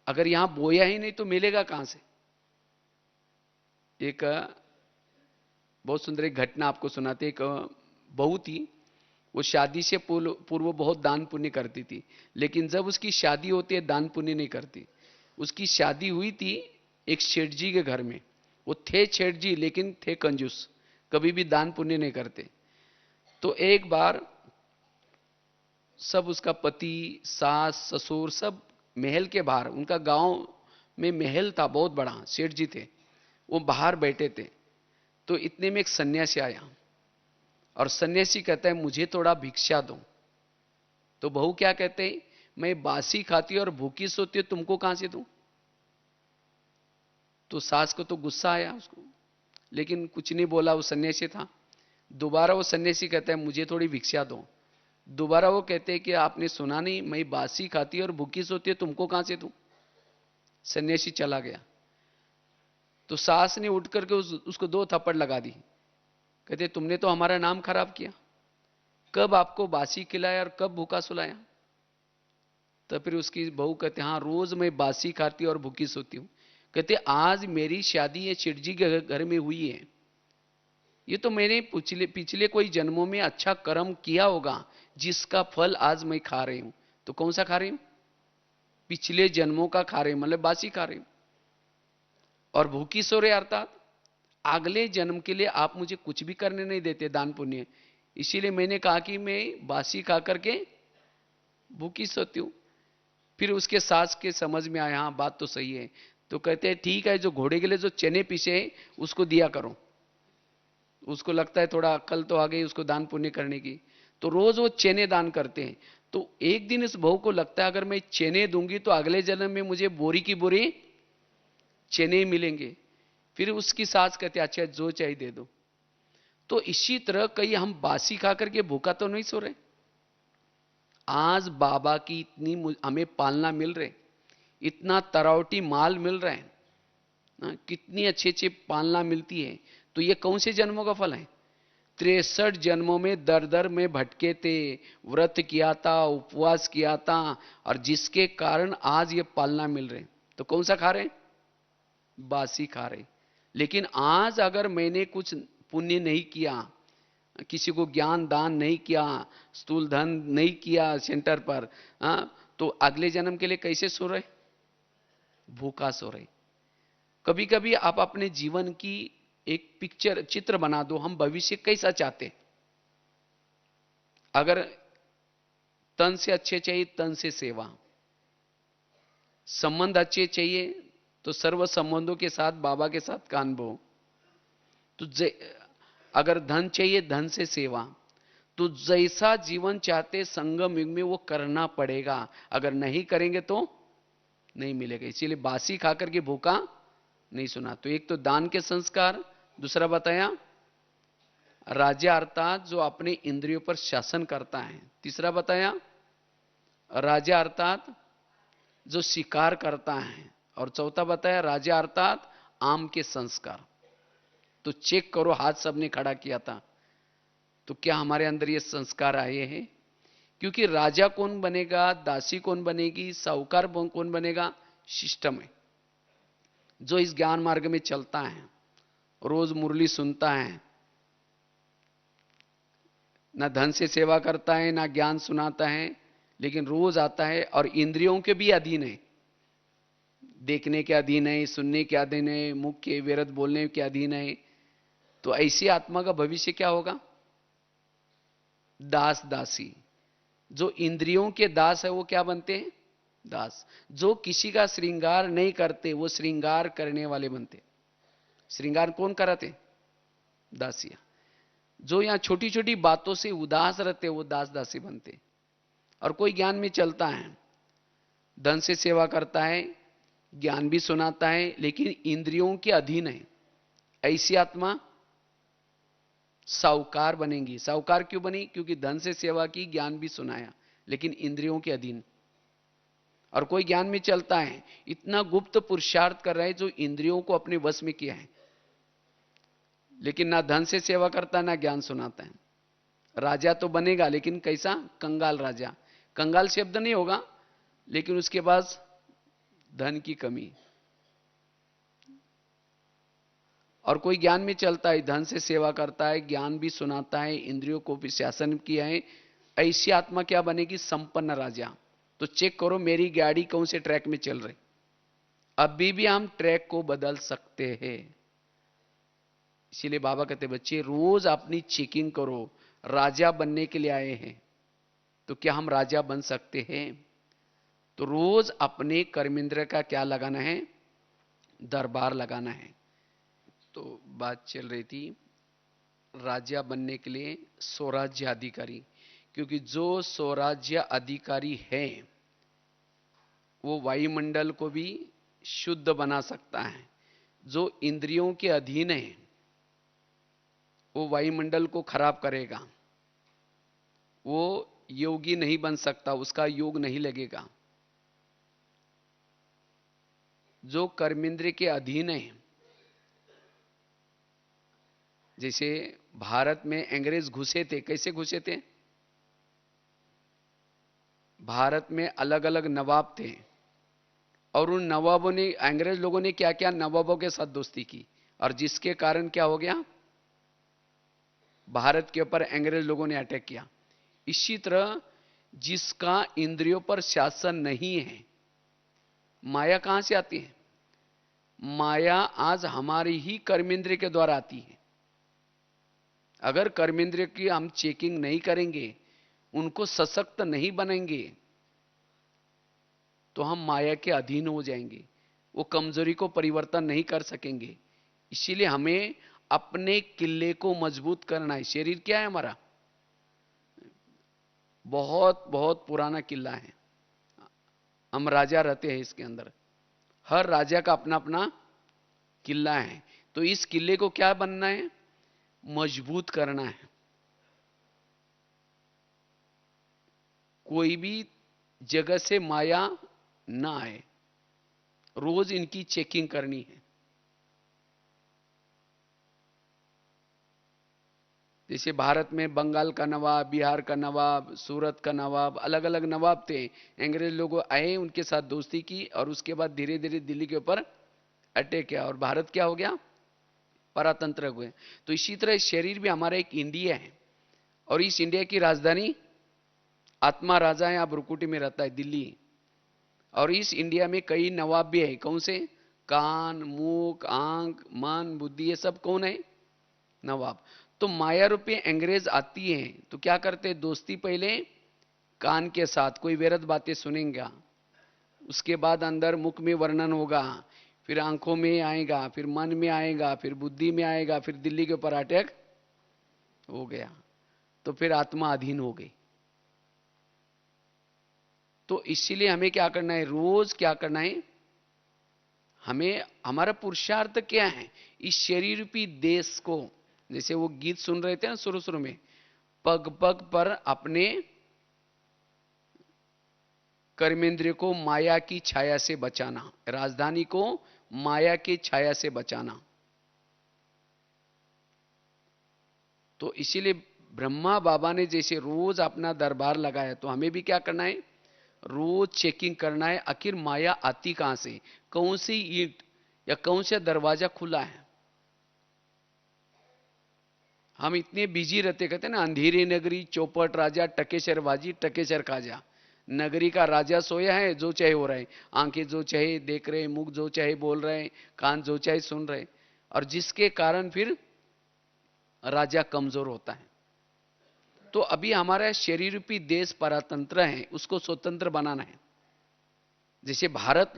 अगर यहां बोया ही नहीं तो मिलेगा कहां से? एक बहुत सुंदर एक घटना आपको सुनाते। एक बहू थी, वो शादी से पूर्व बहुत दान पुण्य करती थी, लेकिन जब उसकी शादी होती है दान पुण्य नहीं करती। उसकी शादी हुई थी एक सेठ जी के घर में। वो थे सेठ जी लेकिन थे कंजूस, कभी भी दान पुण्य नहीं करते। तो एक बार सब, उसका पति, सास, ससुर सब महल के बाहर, उनका गांव में महल था बहुत बड़ा, सेठ जी थे, वो बाहर बैठे थे। तो इतने में एक सन्यासी आया और सन्यासी कहता है मुझे थोड़ा भिक्षा दो। तो बहू क्या कहते हैं, मैं बासी खाती और भूखी सोती हूं, तुमको कहां से दूं? तो सास को तो गुस्सा आया उसको, लेकिन कुछ नहीं बोला, वो सन्यासी था। दोबारा वो सन्यासी कहता है मुझे थोड़ी भिक्षा दो। दोबारा वो कहते हैं कि आपने सुना नहीं, मैं बासी खाती और भूखी सोती है, तुमको कहां से दूं? सन्यासी चला गया। तो सास ने उठ करके उसको 2 थप्पड़ लगा दी। कहते तुमने तो हमारा नाम खराब किया, कब आपको बासी खिलाया और कब भूखा सुलाया? तो फिर उसकी बहू कहते हाँ, रोज मैं बासी खाती और भूखी सोती हूं। कहते आज मेरी शादी ये सेठ जी के घर में हुई है, ये तो मैंने पिछले पिछले कोई जन्मों में अच्छा कर्म किया होगा जिसका फल आज मैं खा रही हूं। तो कौन सा खा रही हूं? पिछले जन्मों का खा रही हूं, मतलब बासी खा रही हूं। और भूखी सो रहे अर्थात अगले जन्म के लिए आप मुझे कुछ भी करने नहीं देते दान पुण्य। इसीलिए मैंने कहा कि मैं बासी खा करके भूखी सोती हूं। फिर उसके सास के समझ में आया हाँ बात तो सही है। तो कहते हैं ठीक है, जो घोड़े के लिए जो चने पीसे उसको दिया करो। उसको लगता है थोड़ा अक्ल तो आ गई उसको दान पुण्य करने की, तो रोज वो चने दान करते हैं। तो एक दिन इस बहू को लगता है अगर मैं चने दूंगी तो अगले जन्म में मुझे बोरी की बोरी चने मिलेंगे। फिर उसकी सास कहते अच्छा जो चाहिए दे दो। तो इसी तरह कहीं हम बासी खा करके भूखा तो नहीं सो रहे। आज बाबा की इतनी हमें पालना मिल रही, इतना तरावटी माल मिल रहा है, कितनी अच्छी अच्छी पालना मिलती है। तो ये कौन से जन्मों का फल है? 63 जन्मों में दर दर में भटके थे, व्रत किया था, उपवास किया था, और जिसके कारण आज ये पालना मिल रहे। तो कौन सा खा रहे? बासी खा रहे। लेकिन आज अगर मैंने कुछ पुण्य नहीं किया, किसी को ज्ञान दान नहीं किया, स्थूल धन नहीं किया सेंटर पर, तो अगले जन्म के लिए कैसे सो रहे? भूखा सो रहे। कभी कभी आप अपने जीवन की एक पिक्चर, चित्र बना दो, हम भविष्य कैसा चाहते। अगर तन से अच्छे चाहिए, तन से सेवा, संबंध अच्छे चाहिए तो सर्व संबंधों के साथ बाबा के साथ का अनुभव। तो अगर धन चाहिए, धन से सेवा। तो जैसा जीवन चाहते संगम युग में वो करना पड़ेगा, अगर नहीं करेंगे तो नहीं मिलेगा। इसीलिए बासी खाकर के भूखा नहीं सुना। तो एक तो दान के संस्कार, दूसरा बताया राजा अर्थात जो अपने इंद्रियों पर शासन करता है, तीसरा बताया राजा अर्थात जो शिकार करता है, और चौथा बताया राजा अर्थात आम के संस्कार। तो चेक करो, हाथ सबने खड़ा किया था, तो क्या हमारे अंदर ये संस्कार आए हैं? क्योंकि राजा कौन बनेगा, दासी कौन बनेगी, साहूकार कौन बनेगा, सिस्टम है। जो इस ज्ञान मार्ग में चलता है, रोज मुरली सुनता है, ना धन से सेवा करता है ना ज्ञान सुनाता है, लेकिन रोज आता है और इंद्रियों के भी अधीन है, देखने के अधीन है, सुनने के अधीन है, मुख के विरत बोलने के अधीन है, तो ऐसी आत्मा का भविष्य क्या होगा? दास दासी। जो इंद्रियों के दास है वो क्या बनते हैं? दास। जो किसी का श्रृंगार नहीं करते वो श्रृंगार करने वाले बनते। श्रृंगार कौन कराते? दासियां। जो यहां छोटी छोटी बातों से उदास रहते वो दास दासी बनते। और कोई ज्ञान में चलता है, धन से सेवा करता है, ज्ञान भी सुनाता है, लेकिन इंद्रियों के अधीन है, ऐसी आत्मा साहूकार बनेंगी। साहूकार क्यों बनी? क्योंकि धन से सेवा की, ज्ञान भी सुनाया, लेकिन इंद्रियों के अधीन। और कोई ज्ञान में चलता है, इतना गुप्त पुरुषार्थ कर रहा है जो इंद्रियों को अपने वश में किया है, लेकिन ना धन से सेवा करता ना ज्ञान सुनाता है। राजा तो बनेगा, लेकिन कैसा? कंगाल राजा। कंगाल शब्द नहीं होगा, लेकिन उसके पास धन की कमी। और कोई ज्ञान में चलता है, धन से सेवा करता है, ज्ञान भी सुनाता है, इंद्रियों को भी शासन किया है, ऐसी आत्मा क्या बनेगी? संपन्न राजा। तो चेक करो मेरी गाड़ी कौन से ट्रैक में चल रही। अभी भी हम ट्रैक को बदल सकते हैं। इसीलिए बाबा कहते बच्चे रोज अपनी चेकिंग करो। राजा बनने के लिए आए हैं, तो क्या हम राजा बन सकते हैं? तो रोज अपने कर्मेंद्र का क्या लगाना है? दरबार लगाना है। तो बात चल रही थी राजा बनने के लिए स्वराज्य अधिकारी, क्योंकि जो स्वराज्य अधिकारी है वो वायुमंडल को भी शुद्ध बना सकता है। जो इंद्रियों के अधीन है वो वायुमंडल को खराब करेगा, वो योगी नहीं बन सकता, उसका योग नहीं लगेगा। जो कर्मेंद्र के अधीन है, जैसे भारत में अंग्रेज घुसे थे, कैसे घुसे थे? भारत में अलग अलग नवाब थे, और उन नवाबों ने, अंग्रेज लोगों ने क्या क्या नवाबों के साथ दोस्ती की, और जिसके कारण क्या हो गया? भारत के ऊपर अंग्रेज लोगों ने अटैक किया। इसी तरह जिसका इंद्रियों पर शासन नहीं है, माया कहां से आती है? माया आज हमारी ही कर्मेंद्रिय के द्वारा आती है। अगर कर्मेंद्रिय की हम चेकिंग नहीं करेंगे, उनको सशक्त नहीं बनेंगे, तो हम माया के अधीन हो जाएंगे, वो कमजोरी को परिवर्तन नहीं कर सकेंगे। इसीलिए हमें अपने किले को मजबूत करना है। शरीर क्या है हमारा? बहुत बहुत पुराना किला है। हम राजा रहते हैं इसके अंदर, हर राजा का अपना अपना किला है। तो इस किले को क्या बनना है? मजबूत करना है। कोई भी जगह से माया ना आए, रोज इनकी चेकिंग करनी है। जैसे भारत में बंगाल का नवाब, बिहार का नवाब, सूरत का नवाब, अलग अलग नवाब थे। अंग्रेज लोग आए, उनके साथ दोस्ती की, और उसके बाद धीरे धीरे दिल्ली के ऊपर अटैक किया, और भारत क्या हो गया? परातंत्र हुए। तो इसी तरह शरीर भी हमारा एक इंडिया है, और इस इंडिया की राजधानी आत्मा राजा है, आप रुकुटी में रहता है, दिल्ली। और इस इंडिया में कई नवाब भी है। कौन से? कान, मुख, आंख, मन, बुद्धि, ये सब कौन है? नवाब। तो माया रूपी अंग्रेज आती है तो क्या करते? दोस्ती पहले कान के साथ कोई वेरत बातें सुनेंगे, उसके बाद अंदर मुख में वर्णन होगा, फिर आंखों में आएगा, फिर मन में आएगा, फिर बुद्धि में आएगा, फिर दिल्ली के ऊपर अटैक हो गया, तो फिर आत्मा अधीन हो गई। तो इसीलिए हमें क्या करना है? रोज क्या करना है? हमें, हमारा पुरुषार्थ क्या है? इस शरीर रूपी देश को, जैसे वो गीत सुन रहे थे ना शुरू शुरू में, पग पग पर अपने कर्मेंद्रिय को माया की छाया से बचाना, राजधानी को माया की छाया से बचाना। तो इसीलिए ब्रह्मा बाबा ने जैसे रोज अपना दरबार लगाया, तो हमें भी क्या करना है? रोज चेकिंग करना है, आखिर माया आती कहां से? कौन सी ईंट या कौन सा दरवाजा खुला है? हम इतने बिजी रहते, कहते हैं ना, अंधेरी नगरी चौपट राजा, टकेसर बाजी टकेसर खाजा। नगरी का राजा सोया है, जो चाहे हो रहा है, आंखें जो चाहे देख रहे, मुख जो चाहे बोल रहे, कान जो चाहे सुन रहे, और जिसके कारण फिर राजा कमजोर होता है। तो अभी हमारा शरीर रूपी देश परतंत्र है, उसको स्वतंत्र बनाना है। जैसे भारत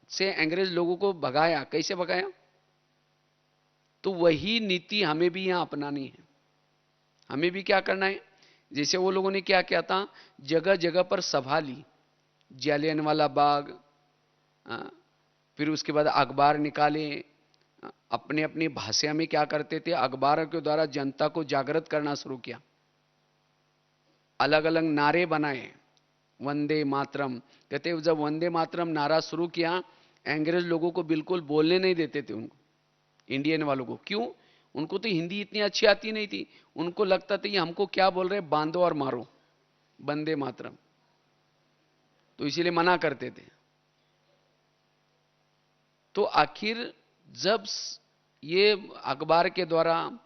से अंग्रेज लोगों को भगाया, कैसे भगाया? तो वही नीति हमें भी यहां अपनानी है। हमें भी क्या करना है? जैसे वो लोगों ने क्या किया था, जगह जगह पर सभा ली, जालियनवाला बाग, फिर उसके बाद अखबार निकाले, अपने अपनी भाषा में क्या करते थे, अखबारों के द्वारा जनता को जागृत करना शुरू किया, अलग अलग नारे बनाए, वंदे मातरम। कहते जब वंदे मातरम नारा शुरू किया, अंग्रेज लोगों को बिल्कुल बोलने नहीं देते थे, उनको, इंडियन वालों को। क्यों? उनको तो हिंदी इतनी अच्छी आती नहीं थी, उनको लगता था ये हमको क्या बोल रहे, बांधो और मारो, वंदे मातरम, तो इसीलिए मना करते थे। तो आखिर जब ये अखबार के द्वारा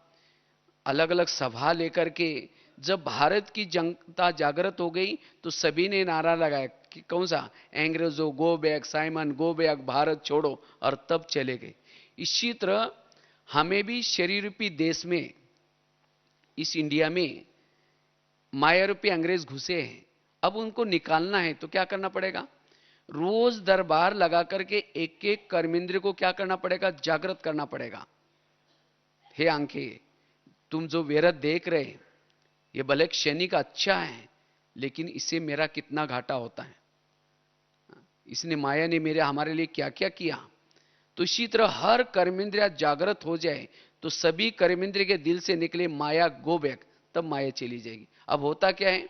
अलग अलग सभा लेकर के जब भारत की जनता जागृत हो गई, तो सभी ने नारा लगाया कि कौन सा, अंग्रेजों go back, Simon go back, Bharat छोड़ो, और तब चले गए। इसी तरह हमें भी शरीर रूपी देश में, इस इंडिया में माया रूपी अंग्रेज घुसे हैं, अब उनको निकालना है। तो क्या करना पड़ेगा? रोज दरबार लगा करके एक एक कर्मेंद्र को क्या करना पड़ेगा, जागृत करना पड़ेगा। हे आंखें, तुम जो व्यर्थ देख रहे, ये भले क्षणिक अच्छा है, लेकिन इससे मेरा कितना घाटा होता है, इसने माया ने मेरे हमारे लिए क्या क्या किया। तो इसी तरह हर कर्मेंद्रिय जागृत हो जाए, तो सभी कर्मेंद्रिय के दिल से निकले माया गो बैक, तब माया चली जाएगी। अब होता क्या है,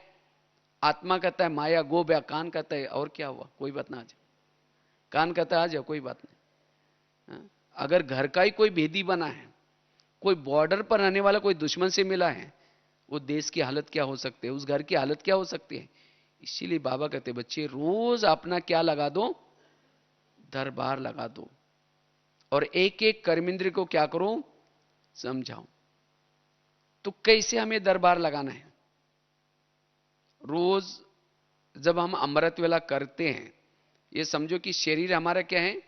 आत्मा कहता है माया गो बैक, कान कहता है और क्या हुआ, कोई बात ना, आ जाए, कान कहता है आ जाओ, कोई बात नहीं। अगर घर का ही कोई भेदी बना है, कोई बॉर्डर पर रहने वाला कोई दुश्मन से मिला है, वो देश की हालत क्या हो सकती है, उस घर की हालत क्या हो सकती है। इसीलिए बाबा कहते बच्चे रोज अपना क्या लगा दो, दरबार लगा दो, और एक एक कर्मेंद्र को क्या करो, समझाओ। तो कैसे हमें दरबार लगाना है? रोज जब हम अमृत वेला करते हैं, ये समझो कि शरीर हमारा क्या है,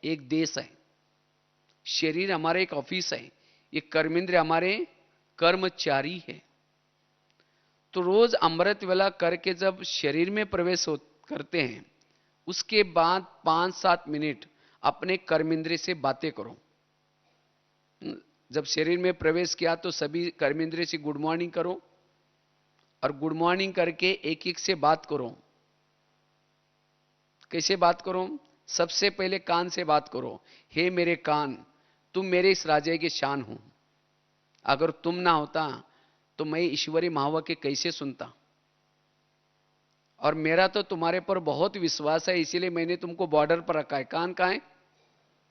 एक देश है, शरीर हमारा एक ऑफिस है, ये कर्मेंद्र हमारे कर्मचारी है। तो रोज अमृत वेला करके जब शरीर में प्रवेश करते हैं, उसके बाद 5-7 मिनट अपने कर्मेंद्र से बातें करो। जब शरीर में प्रवेश किया तो सभी कर्मेंद्र से गुड मॉर्निंग करो, और गुड मॉर्निंग करके एक एक से बात करो। कैसे बात करो? सबसे पहले कान से बात करो, हे मेरे कान, तुम मेरे इस राज्य की शान हो, अगर तुम ना होता तो मैं ईश्वरी महावाक्य कैसे सुनता, और मेरा तो तुम्हारे पर बहुत विश्वास है, इसीलिए मैंने तुमको बॉर्डर पर रखा है। कान कहां है?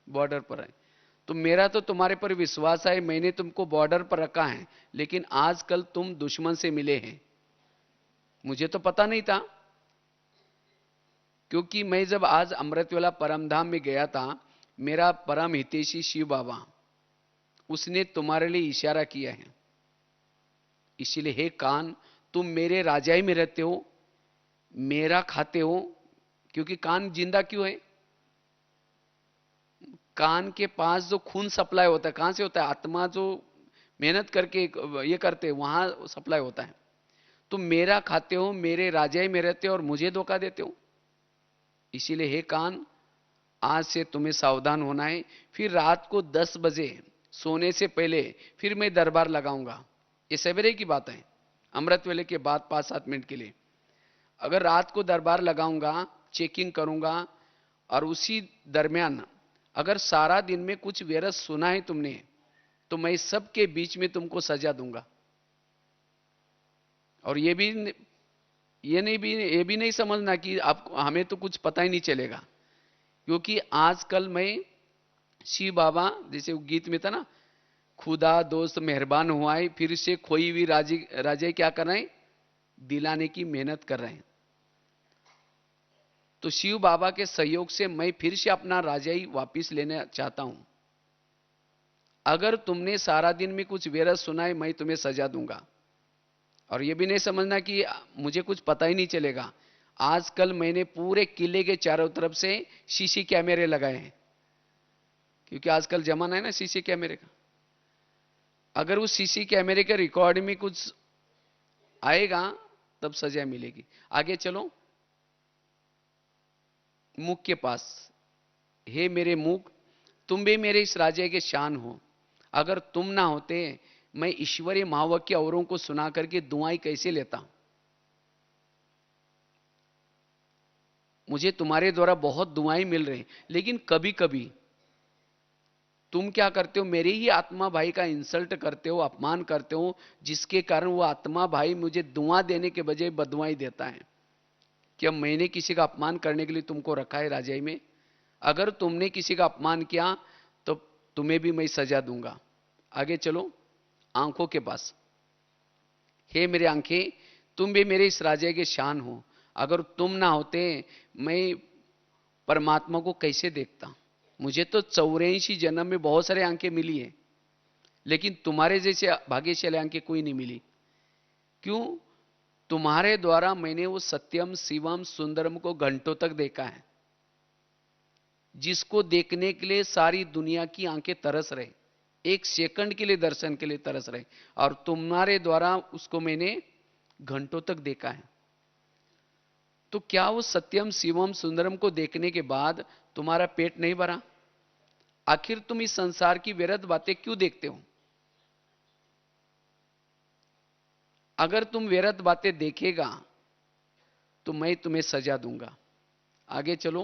बॉर्डर पर है। तो मेरा तो तुम्हारे पर विश्वास है, मैंने तुमको बॉर्डर पर रखा है, लेकिन आजकल तुम दुश्मन से मिले हैं, मुझे तो पता नहीं था। क्योंकि मैं जब आज अमृतवेला परमधाम में गया था, मेरा परम हितैषी शिव बाबा, उसने तुम्हारे लिए इशारा किया है। इसीलिए हे कान, तुम मेरे राजाई में रहते हो, मेरा खाते हो। क्योंकि कान जिंदा क्यों है? कान के पास जो खून सप्लाई होता है, कहां से होता है? आत्मा जो मेहनत करके ये करते हैं, वहां सप्लाई होता है। तुम मेरा खाते हो, मेरे राजाई में रहते हो, और मुझे धोखा देते हो। इसीलिए हे कान, आज से तुम्हें सावधान होना है। फिर रात को 10 बजे सोने से पहले फिर मैं दरबार लगाऊंगा। ये सवेरे की बात है, अमृत वेले के बाद 5-7 मिनट के लिए। अगर रात को दरबार लगाऊंगा, चेकिंग करूंगा, और उसी दरमियान अगर सारा दिन में कुछ व्यर्थ सुना है तुमने, तो मैं सबके बीच में तुमको सजा दूंगा। और ये भी नहीं समझना कि आप हमें तो कुछ पता ही नहीं चलेगा। क्योंकि आजकल मैं शिव बाबा, जैसे वो गीत में था ना, खुदा दोस्त मेहरबान हुआ है, फिर से खोई हुई राजे क्या कर रहे हैं, दिलाने की मेहनत कर रहे हैं। तो शिव बाबा के सहयोग से मैं फिर से अपना राजाई वापिस लेना चाहता हूं। अगर तुमने सारा दिन में कुछ व्यर्थ सुना है, मैं तुम्हें सजा दूंगा। और यह भी नहीं समझना कि मुझे कुछ पता ही नहीं चलेगा। आजकल मैंने पूरे किले के चारों तरफ से सीसी कैमरे लगाए हैं, क्योंकि आजकल जमाना है ना सीसी कैमरे का। अगर उस सीसी कैमरे के रिकॉर्ड में कुछ आएगा तब सजा मिलेगी। आगे चलो, मुख के पास। हे मेरे मुख, तुम भी मेरे इस राज्य के शान हो। अगर तुम ना होते, मैं ईश्वरीय महावाक्य औरों को सुना करके दुआएं कैसे लेता। मुझे तुम्हारे द्वारा बहुत दुआएं मिल रही, लेकिन कभी कभी तुम क्या करते हो, मेरे ही आत्मा भाई का इंसल्ट करते हो, अपमान करते हो, जिसके कारण वो आत्मा भाई मुझे दुआ देने के बजाय बदुआई देता है। क्या मैंने किसी का अपमान करने के लिए तुमको रखा है राजाई में? अगर तुमने किसी का अपमान किया तो तुम्हें भी मैं सजा दूंगा। आगे चलो, आंखों के पास। हे मेरे आंखें, तुम भी मेरे इस राज्य के शान हो। अगर तुम ना होते, मैं परमात्मा को कैसे देखता? मुझे तो 84 जन्म में बहुत सारे आंखें मिली है, लेकिन तुम्हारे जैसे भाग्यशाली आंखें कोई नहीं मिली। क्यों? तुम्हारे द्वारा मैंने वो सत्यम शिवम सुंदरम को घंटों तक देखा है, जिसको देखने के लिए सारी दुनिया की आंखें तरस रहे, एक सेकंड के लिए दर्शन के लिए तरस रहे, और तुम्हारे द्वारा उसको मैंने घंटों तक देखा है। तो क्या वो सत्यम शिवम सुंदरम को देखने के बाद तुम्हारा पेट नहीं भरा? आखिर तुम इस संसार की व्यर्थ बातें क्यों देखते हो? अगर तुम व्यर्थ बातें देखेगा तो मैं तुम्हें सजा दूंगा। आगे चलो,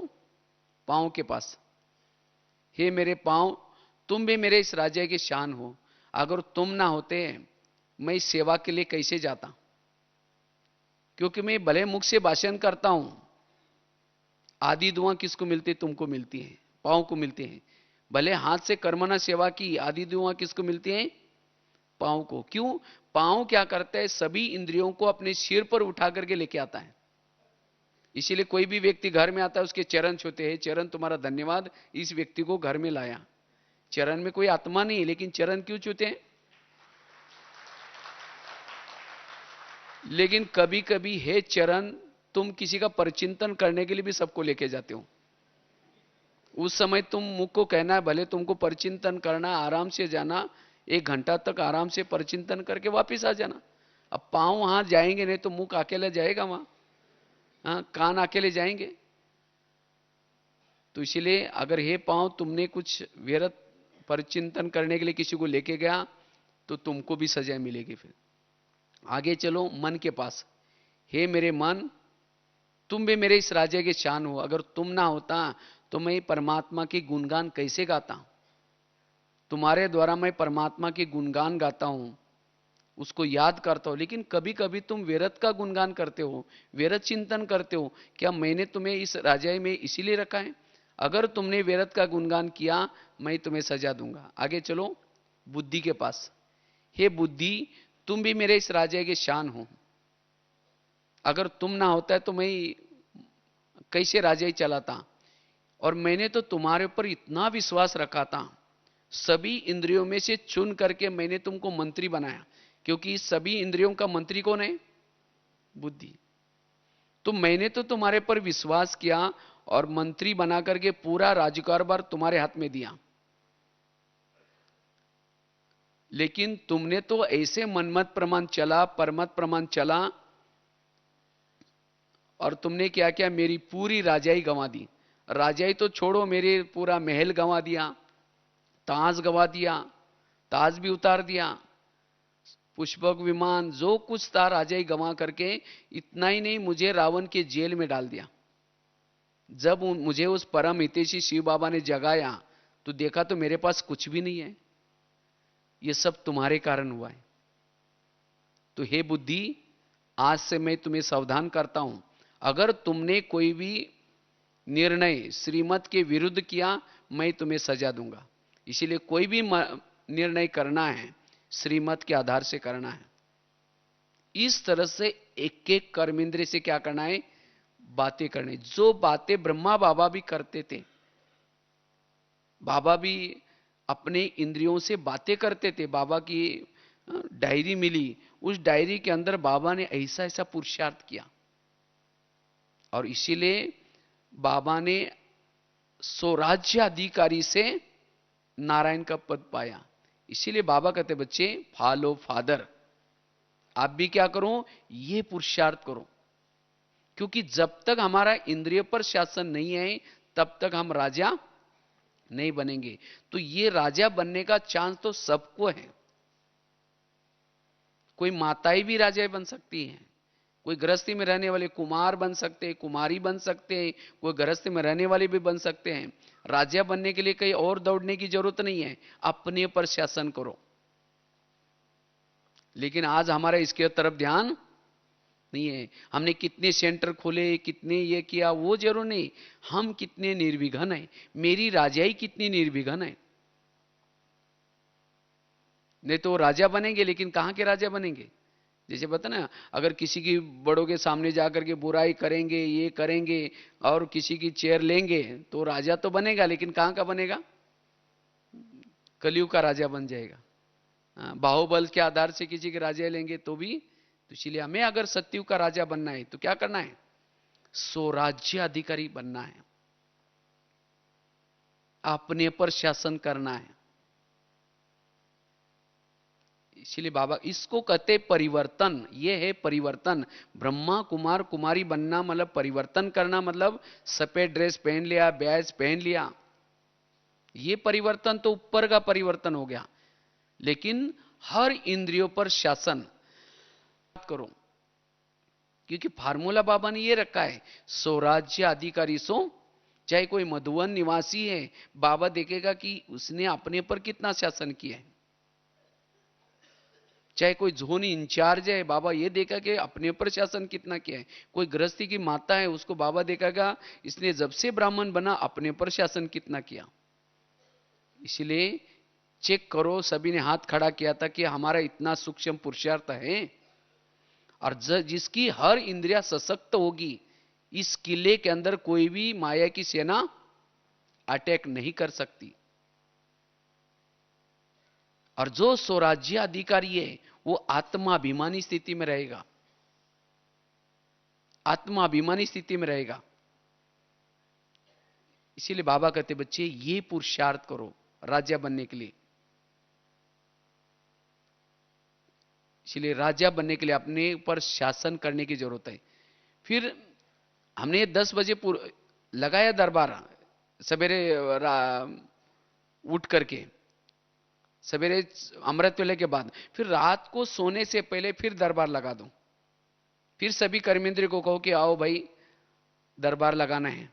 पांव के पास। हे मेरे पांव, तुम भी मेरे इस राज्य की शान हो। अगर तुम ना होते, मैं इस सेवा के लिए कैसे जाता? क्योंकि मैं भले मुख से भाषण करता हूं, आधी दुआ किसको मिलती? तुमको मिलती है, पांव को मिलती है। भले हाथ से कर्मना सेवा की, आधी दुआ किसको मिलती है? पांव को। क्यों? पांव क्या करता है? सभी इंद्रियों को अपने सिर पर उठा करके लेके आता है। इसीलिए कोई भी व्यक्ति घर में आता है, उसके चरण छूते हैं, चरण तुम्हारा धन्यवाद, इस व्यक्ति को घर में लाया। चरण में कोई आत्मा नहीं है, लेकिन चरण क्यों छूते हैं? लेकिन कभी कभी है चरण, तुम किसी का परिचिंतन करने के लिए भी सबको लेके जाते हो। उस समय तुम मुख को कहना है, भले तुमको परिचिंतन करना, आराम से जाना, 1 घंटा तक आराम से परिचिंतन करके वापिस आ जाना। अब पांव वहां जाएंगे नहीं तो मुख अकेले जाएगा वहां, हाँ, कान अकेले जाएंगे। तो इसलिए अगर हे पांव तुमने कुछ व्यर्थ परिचिंतन करने के लिए किसी को लेके गया तो तुमको भी सजा मिलेगी। फिर आगे चलो, मन के पास। हे मेरे मन, तुम भी मेरे इस राज्य के शान हो। अगर तुम ना होता तो मैं परमात्मा की गुणगान कैसे गाता? तुम्हारे द्वारा मैं परमात्मा की गुणगान गाता हूं, उसको याद करता हूं। लेकिन कभी कभी तुम व्यर्थ का गुणगान करते हो, व्यर्थ चिंतन करते हो। क्या मैंने तुम्हें इस राज्य में इसीलिए रखा है? अगर तुमने व्यर्थ का गुणगान किया, मैं तुम्हें सजा दूंगा। आगे चलो, बुद्धि के पास। हे बुद्धि, तुम भी मेरे इस राज्य के शान हो। अगर तुम ना होता है तो मैं कैसे राज्य चलाता? और मैंने तो तुम्हारे ऊपर इतना विश्वास रखा था, सभी इंद्रियों में से चुन करके मैंने तुमको मंत्री बनाया। क्योंकि सभी इंद्रियों का मंत्री कौन है? बुद्धि। तो मैंने तो तुम्हारे पर विश्वास किया और मंत्री बना करके पूरा राज्यकारभार तुम्हारे हाथ में दिया। लेकिन तुमने तो ऐसे मनमत प्रमाण चला, परमत प्रमाण चला, और तुमने क्या किया? मेरी पूरी राजाई गंवा दी। राजाई तो छोड़ो, मेरे पूरा महल गंवा दिया, ताज गंवा दिया, ताज भी उतार दिया, पुष्पक विमान जो कुछ था राजाई गंवा करके, इतना ही नहीं, मुझे रावण के जेल में डाल दिया। जब मुझे उस परम हितैषी शिव बाबा ने जगाया तो देखा तो मेरे पास कुछ भी नहीं है। यह सब तुम्हारे कारण हुआ है। तो हे बुद्धि, आज से मैं तुम्हें सावधान करता हूं, अगर तुमने कोई भी निर्णय श्रीमत के विरुद्ध किया, मैं तुम्हें सजा दूंगा। इसीलिए कोई भी निर्णय करना है, श्रीमत के आधार से करना है। इस तरह से एक एक कर्मेंद्रिय से क्या करना है? बातें करने, जो बातें ब्रह्मा बाबा भी करते थे। बाबा भी अपने इंद्रियों से बातें करते थे। बाबा की डायरी मिली, उस डायरी के अंदर बाबा ने ऐसा ऐसा पुरुषार्थ किया, और इसीलिए बाबा ने स्वराज्य अधिकारी से नारायण का पद पाया। इसीलिए बाबा कहते बच्चे फॉलो फादर, आप भी क्या करो, ये पुरुषार्थ करो, क्योंकि जब तक हमारा इंद्रिय पर शासन नहीं है तब तक हम राजा नहीं बनेंगे। तो ये राजा बनने का चांस तो सबको है। कोई माताएं भी राजा बन सकती हैं, कोई गृहस्थी में रहने वाले कुमार बन सकते हैं, कुमारी बन सकते हैं, कोई गृहस्थी में रहने वाले भी बन सकते हैं। राजा बनने के लिए कहीं और दौड़ने की जरूरत नहीं है, अपने पर शासन करो। लेकिन आज हमारा इसके तरफ ध्यान नहीं है। हमने कितने सेंटर खोले, कितने ये किया, वो जरूर नहीं, हम कितने निर्विघ्न हैं, मेरी राजाई कितनी निर्विघ्न है। नहीं तो राजा बनेंगे, लेकिन कहां के राजा बनेंगे? जैसे बता ना, अगर किसी की बड़ों के सामने जाकर के बुराई करेंगे, ये करेंगे और किसी की चेयर लेंगे, तो राजा तो बनेगा, लेकिन कहां का बनेगा? कलयुग का राजा बन जाएगा। बाहुबल के आधार से किसी के राजा लेंगे तो भी, तो इसलिए हमें अगर सत्युग का राजा बनना है तो क्या करना है? स्वराज्य अधिकारी बनना है, अपने पर शासन करना है। इसलिए बाबा इसको कहते परिवर्तन, ये है परिवर्तन। ब्रह्मा कुमार कुमारी बनना मतलब परिवर्तन करना, मतलब सफेद ड्रेस पहन लिया, बैज पहन लिया, ये परिवर्तन तो ऊपर का परिवर्तन हो गया। लेकिन हर इंद्रियों पर शासन करो, क्योंकि फार्मूला बाबा ने ये रखा है, स्वराज्य अधिकारी सो। चाहे कोई मधुवन निवासी है, बाबा देखेगा कि उसने अपने पर कितना शासन किया है। चाहे कोई जोन इंचार्ज है, बाबा ये देखा कि अपने पर शासन कितना किया है। कोई गृहस्थी की माता है, उसको बाबा देखेगा इसने जब से ब्राह्मण बना अपने पर शासन कितना किया। इसलिए चेक करो, सभी ने हाथ खड़ा किया था कि हमारा इतना सूक्ष्म पुरुषार्थ है, और जिसकी हर इंद्रिया सशक्त होगी, इस किले के अंदर कोई भी माया की सेना अटैक नहीं कर सकती। और जो स्वराज्य अधिकारी है वो आत्माभिमानी स्थिति में रहेगा, आत्माभिमानी स्थिति में रहेगा। इसीलिए बाबा कहते बच्चे ये पुरुषार्थ करो राजा बनने के लिए। इसलिए राजा बनने के लिए अपने पर शासन करने की जरूरत है। फिर हमने 10 बजे लगाया दरबार, सवेरे उठ करके, सवेरे अमृत वेले के बाद, फिर रात को सोने से पहले फिर दरबार लगा दो। फिर सभी कर्मेंद्र को कहो कि आओ भाई दरबार लगाना है।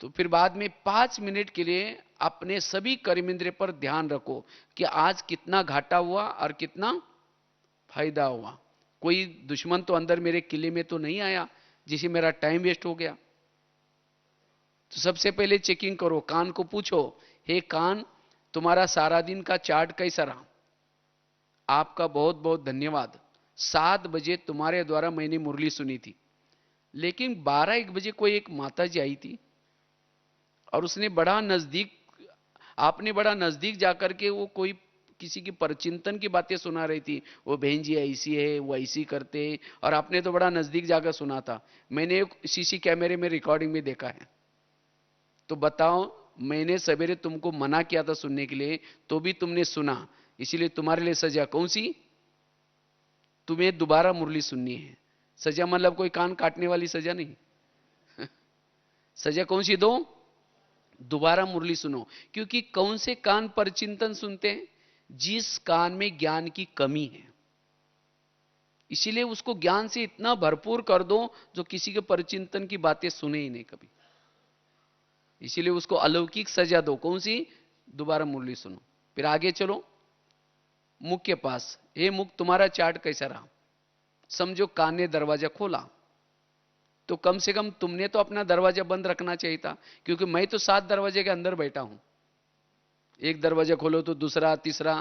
तो फिर बाद में 5 मिनट के लिए अपने सभी कर्मेंद्र पर ध्यान रखो कि आज कितना घाटा हुआ और कितना फायदा हुआ। कोई दुश्मन तो अंदर मेरे किले में तो नहीं आया जिसे मेरा टाइम वेस्ट हो गया। तो सबसे पहले चेकिंग करो, कान को पूछो, हे कान तुम्हारा सारा दिन का चार्ट कैसा रहा? आपका बहुत बहुत धन्यवाद। 7 बजे तुम्हारे द्वारा मैंने मुरली सुनी थी, लेकिन 12-1 बजे कोई एक माता जी आई थी और उसने बड़ा नजदीक, आपने बड़ा नजदीक जाकर के वो कोई किसी की परचिंतन की बातें सुना रही थी। वो बहन जी ऐसी है, वो ऐसी करते, और आपने तो बड़ा नजदीक जाकर सुना था। मैंने सीसी कैमरे में रिकॉर्डिंग में देखा है। तो बताओ, मैंने सवेरे तुमको मना किया था सुनने के लिए, तो भी तुमने सुना, इसीलिए तुम्हारे लिए सजा कौन सी? तुम्हें दोबारा मुरली सुननी है। सजा मतलब कोई कान काटने वाली सजा नहीं। सजा कौन सी दो? दोबारा मुरली सुनो। क्योंकि कौन से कान पर चिंतन सुनते हैं? जिस कान में ज्ञान की कमी है। इसीलिए उसको ज्ञान से इतना भरपूर कर दो जो किसी के परचिंतन की बातें सुने ही नहीं कभी। इसीलिए उसको अलौकिक सजा दो। कौन सी? दोबारा मुरली सुनो। फिर आगे चलो मुख के पास, हे मुख तुम्हारा चार्ट कैसा रहा? समझो कान ने दरवाजा खोला, तो कम से कम तुमने तो अपना दरवाजा बंद रखना चाहिए था, क्योंकि मैं तो 7 दरवाजे के अंदर बैठा हूं। एक दरवाजा खोलो तो दूसरा, तीसरा,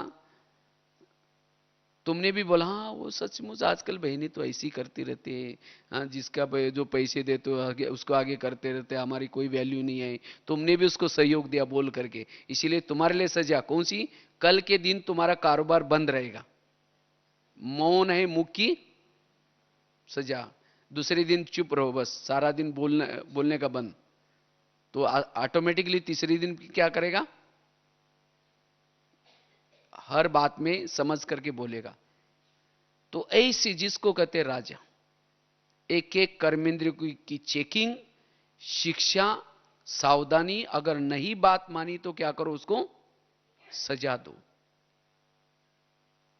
तुमने भी बोला हाँ वो सचमुच आजकल बहनें तो ऐसी करती रहती है, हाँ जिसका जो पैसे दे तो आगे उसको आगे करते रहते, हमारी कोई वैल्यू नहीं है। तुमने भी उसको सहयोग दिया बोल करके, इसीलिए तुम्हारे लिए सजा कौन सी? कल के दिन तुम्हारा कारोबार बंद रहेगा। मौन है मुख की सजा। दूसरे दिन चुप रहो, बस सारा दिन बोलने का बंद। तो ऑटोमेटिकली तीसरे दिन क्या करेगा? हर बात में समझ करके बोलेगा। तो ऐसी जिसको कहते राजा, एक एक कर्मेंद्र की चेकिंग, शिक्षा, सावधानी, अगर नहीं बात मानी तो क्या करो? उसको सजा दो।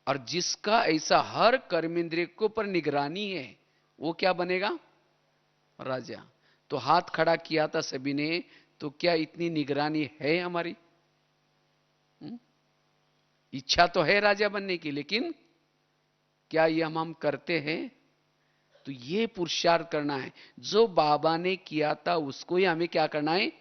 और जिसका ऐसा हर कर्मेंद्रिय के ऊपर निगरानी है वो क्या बनेगा? राजा। तो हाथ खड़ा किया था सभी ने, तो क्या इतनी निगरानी है हमारी? इच्छा तो है राजा बनने की, लेकिन क्या ये हम करते हैं? तो ये पुरुषार्थ करना है। जो बाबा ने किया था उसको ही हमें क्या करना है?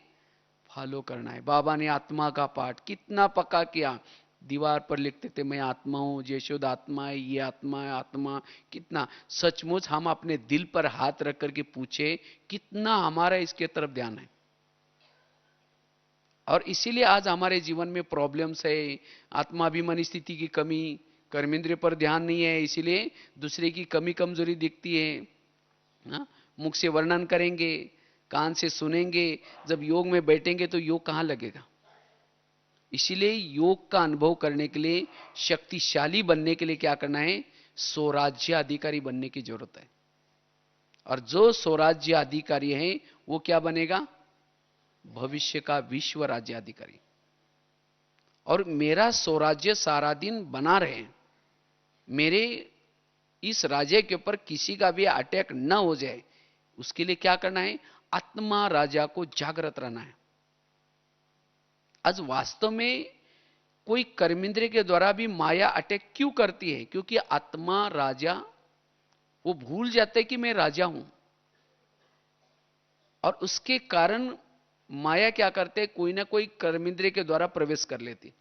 फॉलो करना है। बाबा ने आत्मा का पाठ कितना पक्का किया, दीवार पर लिखते थे मैं आत्मा हूं, यशोद आत्मा है, ये आत्मा है, आत्मा कितना। सचमुच हम अपने दिल पर हाथ रख करके पूछे कितना हमारा इसके तरफ ध्यान है? और इसीलिए आज हमारे जीवन में प्रॉब्लम्स है, आत्माभिमानी स्थिति की कमी, कर्मेंद्रिय पर ध्यान नहीं है, इसीलिए दूसरे की कमी कमजोरी दिखती है। हाँ? मुख से वर्णन करेंगे, कान से सुनेंगे, जब योग में बैठेंगे तो योग कहां लगेगा? इसीलिए योग का अनुभव करने के लिए, शक्तिशाली बनने के लिए क्या करना है? स्वराज्य अधिकारी बनने की जरूरत है। और जो स्वराज्य अधिकारी है वो क्या बनेगा? भविष्य का विश्व राज्याधिकारी। और मेरा स्वराज्य सारा दिन बना रहे, मेरे इस राज्य के ऊपर किसी का भी अटैक न हो जाए, उसके लिए क्या करना है? आत्मा राजा को जागृत रहना है। आज वास्तव में कोई कर्मेंद्रिय के द्वारा भी माया अटैक क्यों करती है? क्योंकि आत्मा राजा वो भूल जाते कि मैं राजा हूं, और उसके कारण माया क्या करते? कोई ना कोई कर्मेंद्रिय के द्वारा प्रवेश कर लेती।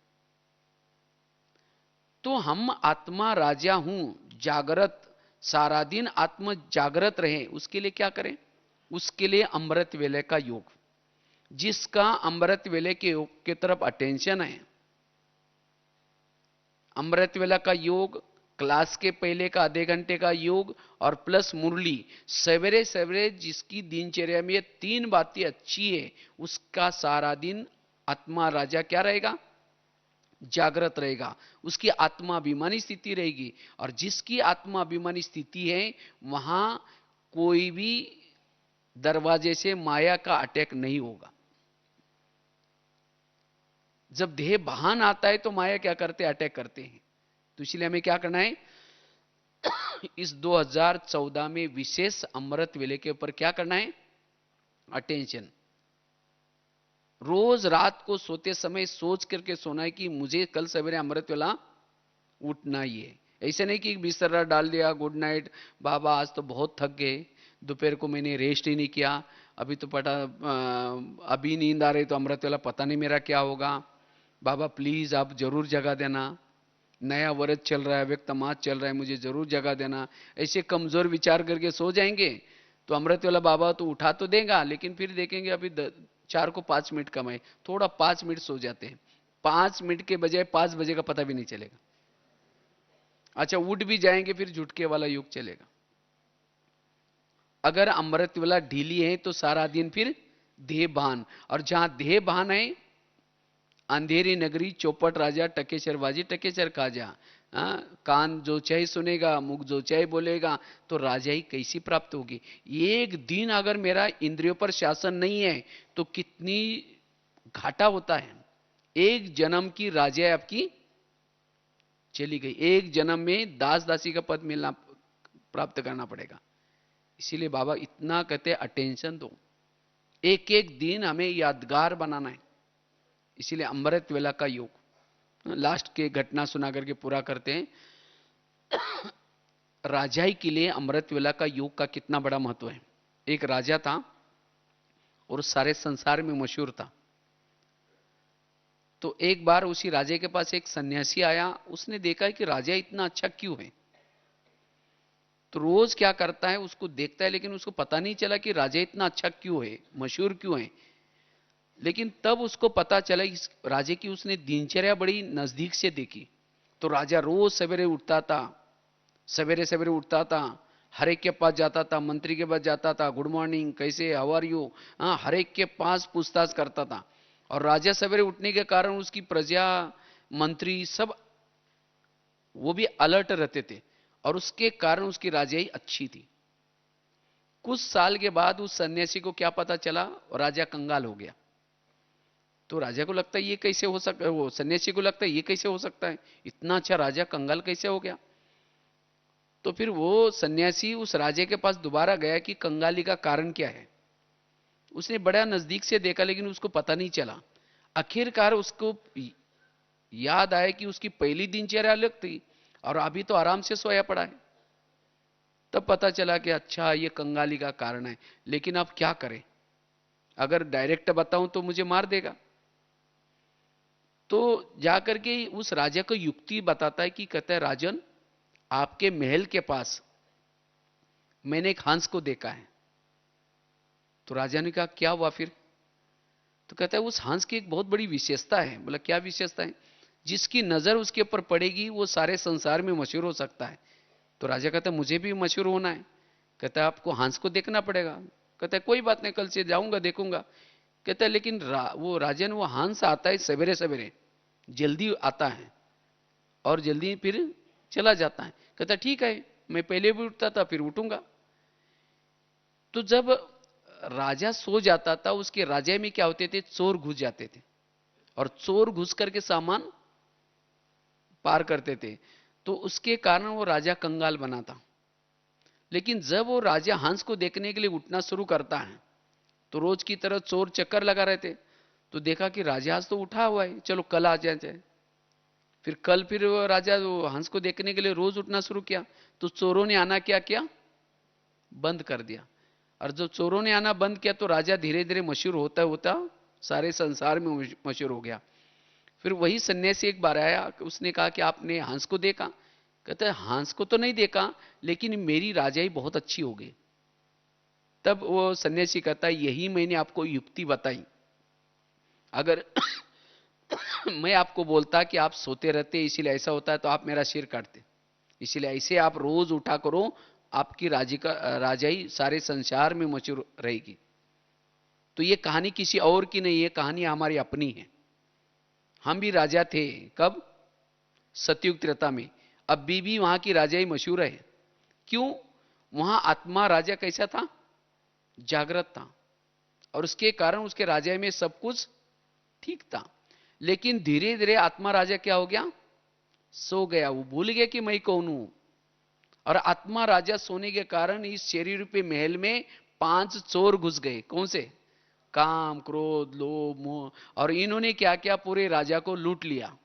तो हम आत्मा राजा हूं, जागृत, सारा दिन आत्मा जागृत रहे, उसके लिए क्या करें? उसके लिए अमृत वेले का योग। जिसका अमृत वेले के योग की तरफ अटेंशन है, अमृत वेला का योग, क्लास के पहले का आधे घंटे का योग, और प्लस मुरली, सवेरे सवेरे जिसकी दिनचर्या में ये तीन बातें अच्छी है, उसका सारा दिन आत्मा राजा क्या रहेगा? जागृत रहेगा। उसकी आत्माभिमानी स्थिति रहेगी। और जिसकी आत्माभिमानी स्थिति है वहां कोई भी दरवाजे से माया का अटैक नहीं होगा। जब देह भान आता है तो माया क्या करते? अटैक करते हैं। तो इसलिए हमें क्या करना है? इस 2014 में विशेष अमृत वेले के ऊपर क्या करना है? अटेंशन। रोज रात को सोते समय सोच करके सोना है कि मुझे कल सवेरे अमृत वेला उठना ही है। ऐसे नहीं कि बिस्तर डाल दिया, गुड नाइट बाबा आज तो बहुत थक गए, दोपहर को मैंने रेस्ट ही नहीं किया, अभी तो अभी नींद आ रही तो अमृत वेला पता नहीं मेरा क्या होगा, बाबा प्लीज आप जरूर जगा देना, नया वर्ष चल रहा है, व्यक्त मास चल रहा है, मुझे जरूर जगा देना। ऐसे कमजोर विचार करके सो जाएंगे तो अमृत वाला बाबा तो उठा तो देगा, लेकिन फिर देखेंगे अभी 4 को 5 मिनट कम है, थोड़ा 5 मिनट सो जाते हैं, 5 मिनट के बजाय 5 बजे का पता भी नहीं चलेगा। अच्छा उठ भी जाएंगे फिर झुटके वाला युग चलेगा। अगर अमृत वाला ढीली है तो सारा दिन फिर देह भान, और जहां देह भान है अंधेरी नगरी चौपट राजा टकेसर बाजी टकेसर खाजा। कान जो चाहे सुनेगा, मुख जो चाहे बोलेगा, तो राजाई कैसी प्राप्त होगी? एक दिन अगर मेरा इंद्रियों पर शासन नहीं है तो कितनी घाटा होता है। एक जन्म की राजा आपकी चली गई, एक जन्म में दास दासी का पद मिलना प्राप्त करना पड़ेगा। इसीलिए बाबा इतना कहते अटेंशन दो, एक एक दिन हमें यादगार बनाना है। इसीलिए अमृत वेला का योग। लास्ट के घटना सुना करके पूरा करते हैं। राजाई के लिए अमृत वेला का योग का कितना बड़ा महत्व है। एक राजा था और सारे संसार में मशहूर था। तो एक बार उसी राजे के पास एक सन्यासी आया, उसने देखा कि राजा इतना अच्छा क्यों है। तो रोज क्या करता है, उसको देखता है, लेकिन उसको पता नहीं चला कि राजा इतना अच्छा क्यों है, मशहूर क्यों है। लेकिन तब उसको पता चला इस राजे की उसने दिनचर्या बड़ी नजदीक से देखी। तो राजा रोज सवेरे उठता था, सवेरे सवेरे उठता था, हर एक के पास जाता था, मंत्री के पास जाता था, गुड मॉर्निंग, कैसे, हाउ आर यू, हाँ, हर एक के पास पूछताछ करता था। और राजा सवेरे उठने के कारण उसकी प्रजा, मंत्री सब वो भी अलर्ट रहते थे, और उसके कारण उसकी राजाई अच्छी थी। कुछ साल के बाद उस सन्यासी को क्या पता चला, राजा कंगाल हो गया। तो राजा को लगता है ये कैसे हो सकता है, वो सन्यासी को लगता है ये कैसे हो सकता है, इतना अच्छा राजा कंगाल कैसे हो गया। तो फिर वो सन्यासी उस राजे के पास दोबारा गया कि कंगाली का कारण क्या है। उसने बड़ा नजदीक से देखा, लेकिन उसको पता नहीं चला। आखिरकार उसको याद आया कि उसकी पहली दिनचर्या अलग थी, और अभी तो आराम से सोया पड़ा है। तब पता चला कि अच्छा ये कंगाली का कारण है। लेकिन अब क्या करें, अगर डायरेक्ट बताऊं तो मुझे मार देगा। तो जाकर के उस राजा को युक्ति बताता है कि कहता है, राजन, आपके महल के पास मैंने एक हंस को देखा है। तो राजा ने कहा क्या हुआ फिर। तो कहता है उस हंस की एक बहुत बड़ी विशेषता है। बोला क्या विशेषता है। जिसकी नजर उसके ऊपर पड़ेगी वो सारे संसार में मशहूर हो सकता है। तो राजा कहता है मुझे भी मशहूर होना है। कहता है आपको हंस को देखना पड़ेगा। कहता है कोई बात नहीं, कल से जाऊंगा देखूंगा। कहता है लेकिन वो राजन, वो हंस आता है सवेरे सवेरे, जल्दी आता है और जल्दी फिर चला जाता है। कहता ठीक है, मैं पहले भी उठता था फिर उठूंगा। तो जब राजा सो जाता था, उसके राजा में क्या होते थे, चोर घुस जाते थे, और चोर घुस करके सामान पार करते थे। तो उसके कारण वो राजा कंगाल बना था। लेकिन जब वो राजा हंस को देखने के लिए उठना शुरू करता है, तो रोज की तरह चोर चक्कर लगा रहे थे। तो देखा कि राजा आज तो उठा हुआ है, चलो कल आ जाए। फिर कल फिर वो राजा वो हंस को देखने के लिए रोज उठना शुरू किया। तो चोरों ने आना क्या किया, बंद कर दिया। और जब चोरों ने आना बंद किया तो राजा धीरे धीरे मशहूर होता होता सारे संसार में मशहूर हो गया। फिर वही सन्यासी एक बार आया, उसने कहा कि आपने हंस को देखा। कहता है हंस को तो नहीं देखा, लेकिन मेरी राजाई बहुत अच्छी हो गई। तब वो सन्यासी कहता है यही मैंने आपको युक्ति बताई। अगर मैं आपको बोलता कि आप सोते रहते इसीलिए ऐसा होता है, तो आप मेरा सिर काटते। इसलिए ऐसे आप रोज उठा करो, आपकी राजाई सारे संसार में मशहूर रहेगी। तो ये कहानी किसी और की नहीं है, कहानी हमारी अपनी है। हम भी राजा थे, कब, सतयुग त्रेता में। अब भी वहां की राजाई मशहूर है। क्यों, वहां आत्मा राजा कैसा था, जागृत था, और उसके कारण उसके राजा में सब कुछ ठीक था। लेकिन धीरे धीरे आत्मा राजा क्या हो गया, सो गया। वो भूल गया कि मैं कौन हूं। और आत्मा राजा सोने के कारण इस शरीर पे महल में 5 चोर घुस गए। कौन से, काम, क्रोध, लोभ, मोह। और इन्होंने क्या किया, पूरे राजा को लूट लिया।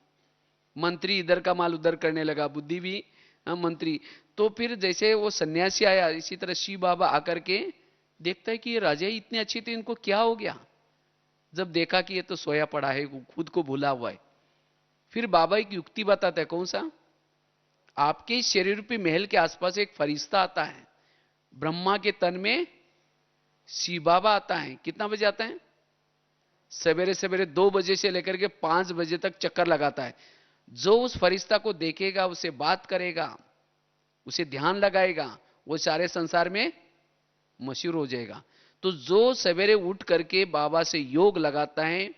मंत्री इधर का माल उधर करने लगा, बुद्धि भी मंत्री। तो फिर जैसे वो सन्यासी आया, इसी तरह शिव बाबा आकर के देखता है कि ये राजा ही इतने अच्छे थे, इनको क्या हो गया। जब देखा कि ये तो सोया पड़ा है, खुद को भूला हुआ है, फिर बाबा एक युक्ति बताता है। कौन सा, आपके इस शरीर पे महल के आसपास एक फरिश्ता आता है। ब्रह्मा के तन में शिव बाबा आता है। कितना बजे आता है, सवेरे सवेरे 2 बजे से लेकर के 5 बजे तक चक्कर लगाता है। जो उस फरिश्ता को देखेगा, उससे बात करेगा, उसे ध्यान लगाएगा, वो सारे संसार में मशहूर हो जाएगा। तो जो सवेरे उठ करके बाबा से योग लगाता है,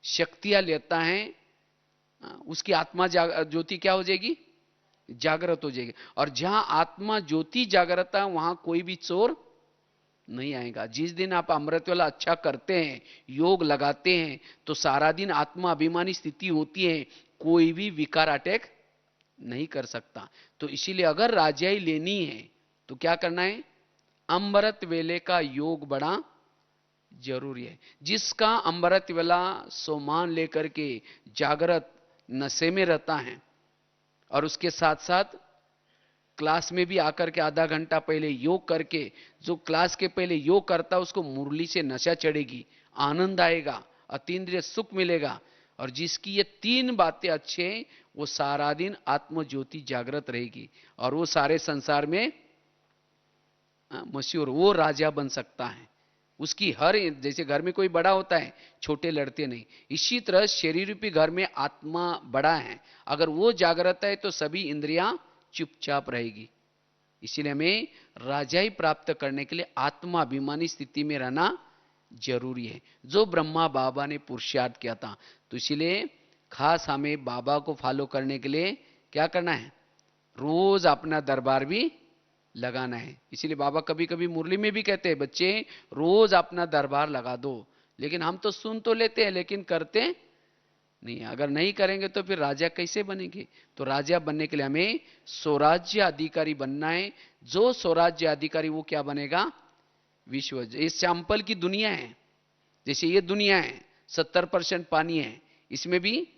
शक्तियां लेता है, उसकी आत्मा ज्योति क्या हो जाएगी, जागृत हो जाएगी। और जहां आत्मा ज्योति जागृत है, वहां कोई भी चोर नहीं आएगा। जिस दिन आप अमृत वाला अच्छा करते हैं, योग लगाते हैं, तो सारा दिन आत्मा अभिमानी स्थिति होती है, कोई भी विकार अटैक नहीं कर सकता। तो इसीलिए अगर राजाई लेनी है तो क्या करना है, अमृत वेले का योग बड़ा जरूरी है। जिसका अमृत वेला सोमान लेकर के जागृत नशे में रहता है, और उसके साथ साथ क्लास में भी आकर के आधा घंटा पहले योग करके, जो क्लास के पहले योग करता है उसको मुरली से नशा चढ़ेगी, आनंद आएगा, अतीन्द्रिय सुख मिलेगा। और जिसकी ये तीन बातें अच्छे हैं, वो सारा दिन आत्म ज्योति जागृत रहेगी और वो सारे संसार में मशहूर, वो राजा बन सकता है। उसकी हर, जैसे घर में कोई बड़ा होता है, छोटे लड़ते नहीं, इसी तरह शरीर रूपी घर में आत्मा बड़ा है, अगर वो जागृत है तो सभी इंद्रियां चुपचाप रहेगी। इसीलिए हमें राजाई प्राप्त करने के लिए आत्माभिमानी स्थिति में रहना जरूरी है, जो ब्रह्मा बाबा ने पुरुषार्थ किया था। तो इसीलिए खास हमें बाबा को फॉलो करने के लिए क्या करना है, रोज अपना दरबार भी लगाना है। इसीलिए बाबा कभी कभी मुरली में भी कहते हैं, बच्चे रोज अपना दरबार लगा दो। लेकिन हम तो सुन तो लेते हैं लेकिन करते नहीं। अगर नहीं करेंगे तो फिर राजा कैसे बनेंगे? तो राजा बनने के लिए हमें स्वराज्य अधिकारी बनना है। जो स्वराज्य अधिकारी वो क्या बनेगा? विश्व। इस सैंपल की दुनिया है, जैसे ये दुनिया है 70% पानी है, इसमें भी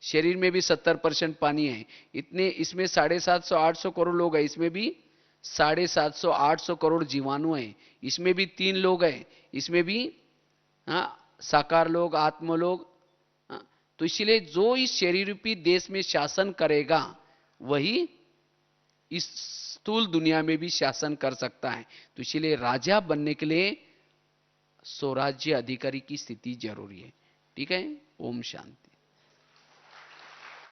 शरीर में भी 70% पानी है। इतने इसमें 750-800 करोड़ लोग हैं, इसमें भी 750-800 करोड़ जीवाणु हैं, इसमें भी 3 लोग हैं, इसमें भी साकार लोग, आत्म लोग। तो इसलिए जो इस शरीर रूपी देश में शासन करेगा वही इस स्थूल दुनिया में भी शासन कर सकता है। तो इसलिए राजा बनने के लिए स्वराज्य अधिकारी की स्थिति जरूरी है। ठीक है। ओम शांति।